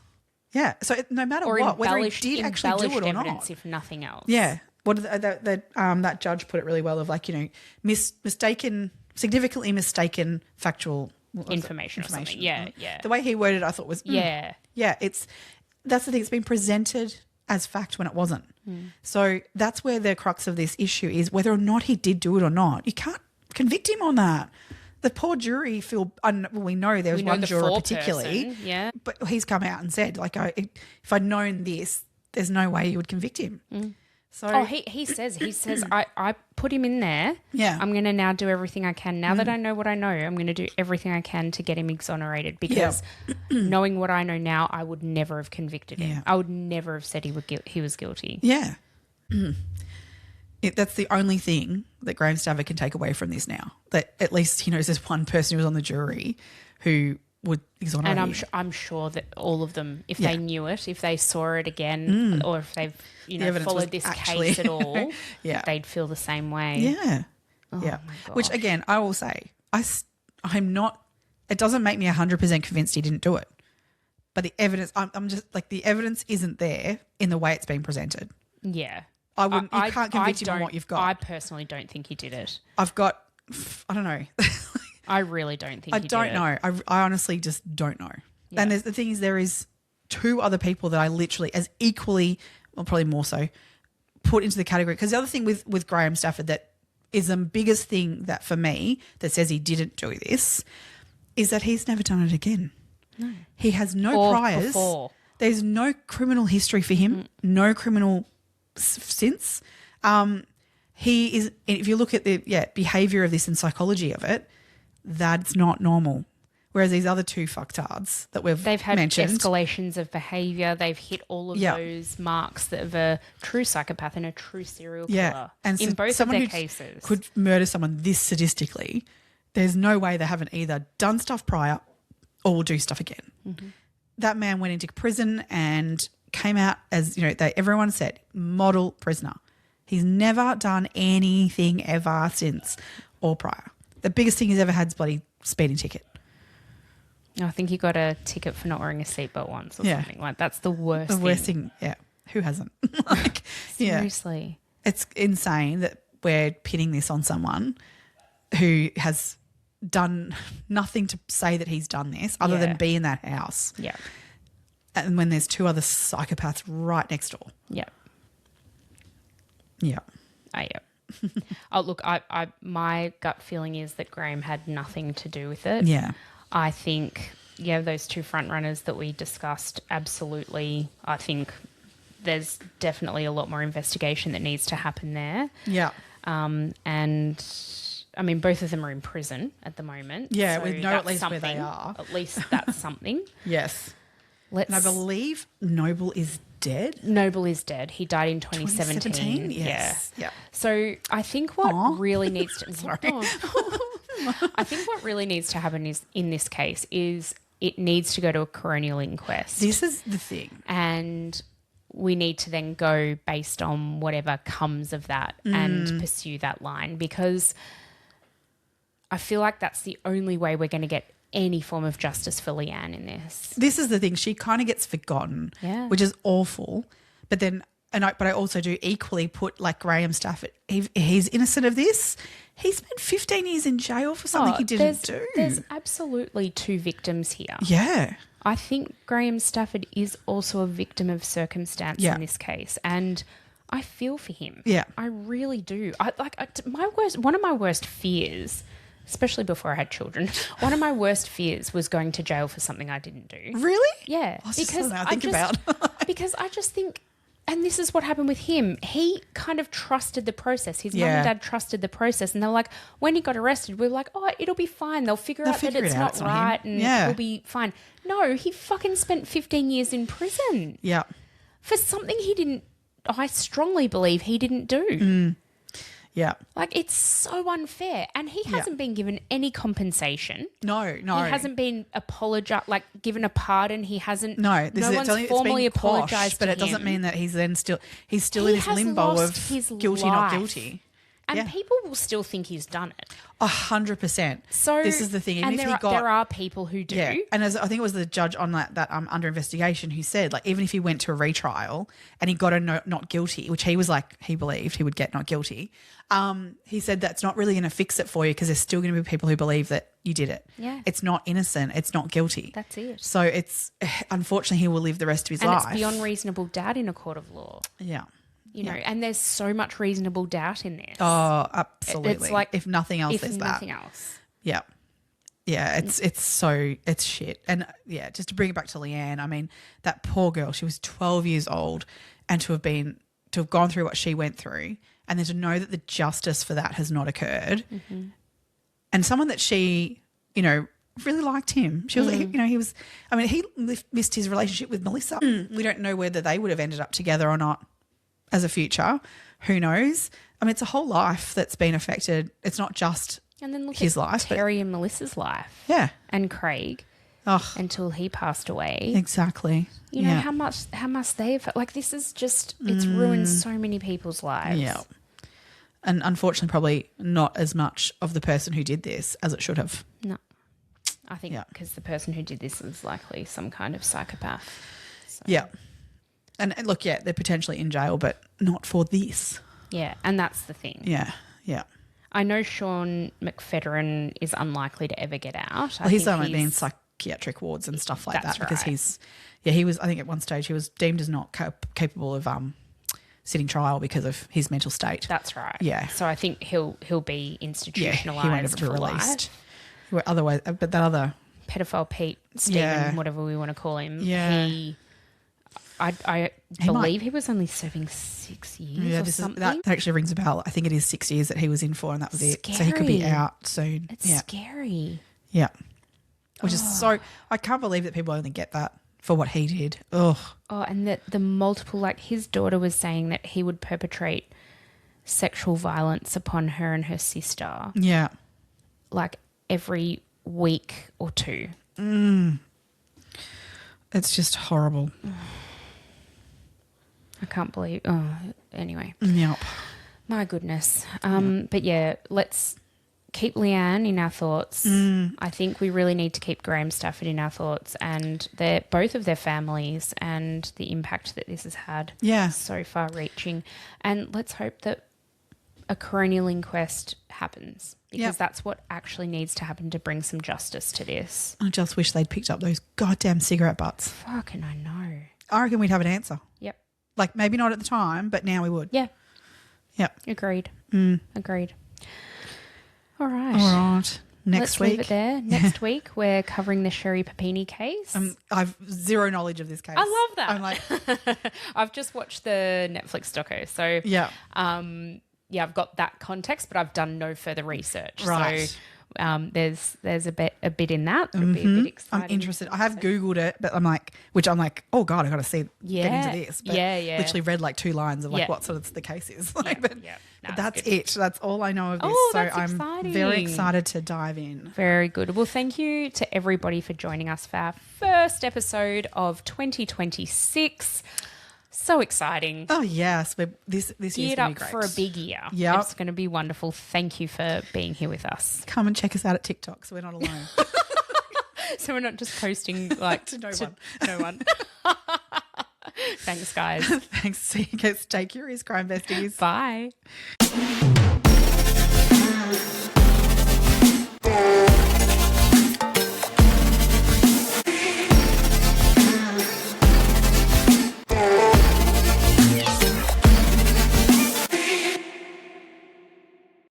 Yeah. So no matter what, whether he did actually do it or not, if nothing else. Yeah. What that judge put it really well of, like, you know, significantly mistaken factual information or something. Yeah. The way he worded it, I thought was that's the thing. It's been presented as fact when it wasn't. So that's where the crux of this issue is, whether or not he did do it or not. You can't convict him on that. The poor jury we know there was one juror particularly, but he's come out and said, like, if I'd known this, there's no way you would convict him. So he says I put him in there. Yeah, I'm going to now do everything I can. Now that I know what I know, I'm going to do everything I can to get him exonerated, because knowing what I know now, I would never have convicted him. Yeah. I would never have said he was guilty. Yeah. That's the only thing that Graham Stafford can take away from this now. That at least he knows there's one person who was on the jury who would exonerate him. And I'm sure that all of them, if they knew it, if they saw it again, or if they've followed this case at all, they'd feel the same way. Yeah. Oh yeah. my gosh. Which, again, I will say, I'm not, it doesn't make me 100% convinced he didn't do it. But the evidence, I'm just like, the evidence isn't there in the way it's been presented. Yeah. You can't convict him on what you've got. I personally don't think he did it. I don't know. I really don't think he did it. I don't know. I honestly just don't know. Yeah. And the thing is, there is two other people that I literally, as equally, or probably more so, put into the category. Because the other thing with Graham Stafford that is the biggest thing that for me that says he didn't do this is that he's never done it again. No. He has no priors. Before. There's no criminal history for him, no criminal since. He is, if you look at the behaviour of this and psychology of it, that's not normal. Whereas these other two fucktards that they've had mentioned, escalations of behaviour. They've hit all of those marks of a true psychopath and a true serial killer. Yeah, and in both of their cases, could murder someone this sadistically. There's no way they haven't either done stuff prior or will do stuff again. Mm-hmm. That man went into prison and came out as, everyone said, model prisoner. He's never done anything ever since or prior. The biggest thing he's ever had is bloody speeding ticket. I think he got a ticket for not wearing a seatbelt once or something. Like, that's the worst thing. The worst thing, yeah. Who hasn't? Seriously. Yeah. It's insane that we're pinning this on someone who has done nothing to say that he's done this other than be in that house. Yeah. And when there's two other psychopaths right next door. Yeah. Yeah. Oh, look, my gut feeling is that Graham had nothing to do with it. Yeah. I think, those two front runners that we discussed, absolutely. I think there's definitely a lot more investigation that needs to happen there. Yeah. And I mean, both of them are in prison at the moment. Yeah, so we know at least where they are. At least that's something. Yes. And I believe Noble is dead. Noble is dead. He died in 2017. Yes. Yeah. So I think what really needs to I think what really needs to happen is in this case is it needs to go to a coronial inquest. This is the thing. And we need to then go based on whatever comes of that and pursue that line, because I feel like that's the only way we're going to get any form of justice for Leanne in this. This is the thing. She kind of gets forgotten, which is awful. But then, but I also do equally put like Graham Stafford. He's innocent of this. He spent 15 years in jail for something he didn't do. There's absolutely two victims here. Yeah. I think Graham Stafford is also a victim of circumstance in this case, and I feel for him. Yeah, I really do. One of my worst fears, especially before I had children, one of my worst fears was going to jail for something I didn't do. Really? Yeah, because I just think, and this is what happened with him. He kind of trusted the process. His mum and dad trusted the process, and they're like, when he got arrested, we were like, oh, it'll be fine. They'll figure out that it's not right, and it'll be fine. No, he fucking spent 15 years in prison. Yeah, for something he didn't. I strongly believe he didn't do. Yeah. Like, it's so unfair. And he hasn't been given any compensation. No. He hasn't been given a pardon. He hasn't. No, one's formally apologised but to it doesn't him. mean that he's still in this limbo of guilty, not guilty. And people will still think he's done it. 100%. So this is the thing. Even if there are people who do. Yeah. And I think it was the judge on that under investigation who said, like, even if he went to a retrial and he got a not guilty, which he was like, he believed he would get not guilty. He said that's not really going to fix it for you because there's still going to be people who believe that you did it. Yeah. It's not innocent. It's not guilty. That's it. So it's, unfortunately, he will live the rest of his life. And it's beyond reasonable doubt in a court of law. Yeah. You know, and there's so much reasonable doubt in this. Oh, absolutely. It's like, if nothing else, there's that. Yeah. Yeah, it's shit. And just to bring it back to Leanne, I mean, that poor girl, she was 12 years old, and to have gone through what she went through, and then to know that the justice for that has not occurred. Mm-hmm. And someone that she, really liked him. She was, he missed his relationship with Melissa. We don't know whether they would have ended up together or not as a future. Who knows? I mean, it's a whole life that's been affected. It's not just and then look his at life. Terry and Melissa's life. Yeah. And Craig. Until he passed away. Exactly. You know, how much they've, like, this is just, it's ruined so many people's lives. Yeah. And unfortunately, probably not as much of the person who did this as it should have. No. I think because the person who did this is likely some kind of psychopath. So. Yeah. And look, they're potentially in jail, but not for this. Yeah, and that's the thing. Yeah. I know Sean McFedrin is unlikely to ever get out. Well, he's only been in psychiatric wards and stuff like that because he was, I think at one stage he was deemed as not capable of sitting trial because of his mental state. That's right. Yeah. So I think he'll be institutionalised. He won't ever be released. Otherwise, but that other pedophile Pete, Stephen, whatever we want to call him, I believe he was only serving 6 years or something. That actually rings a bell. I think it is 6 years that he was in for, and that was it. So he could be out soon. It's scary. Yeah. Which is so, I can't believe that people only get that for what he did. Ugh. Oh, and that the multiple, like his daughter was saying that he would perpetrate sexual violence upon her and her sister. Yeah. Like every week or two. It's just horrible. I can't believe. Anyway. Yep. My goodness. But let's keep Leanne in our thoughts. I think we really need to keep Graham Stafford in our thoughts and both of their families and the impact that this has had. Yeah. So far reaching. And let's hope that a coronial inquest happens because that's what actually needs to happen to bring some justice to this. I just wish they'd picked up those goddamn cigarette butts. Fucking I know. I reckon we'd have an answer. Yep. Like maybe not at the time, but now we would. Yeah. Yep. Agreed. Agreed. All right. Next Let's week. Leave it there. Next week we're covering the Sherry Papini case. I've zero knowledge of this case. I love that. I'm like, I've just watched the Netflix doco, so I've got that context, but I've done no further research. Right. So there's a bit in that. It'll be a bit exciting. I'm interested. I have Googled it, but I'm like, oh God, I got to get into this. But literally read like 2 lines of like what sort of the case is. Like, but that's it. That's all I know of this. So I'm very excited to dive in. Very good. Well, thank you to everybody for joining us for our first episode of 2026. So exciting. Oh, yes. This year's Geared going up to be great. for a big year. Yep. It's going to be wonderful. Thank you for being here with us. Come and check us out at TikTok so we're not alone. So we're not just posting like to no one. Thanks, guys. Thanks. See you guys. Stay curious, crime besties. Bye.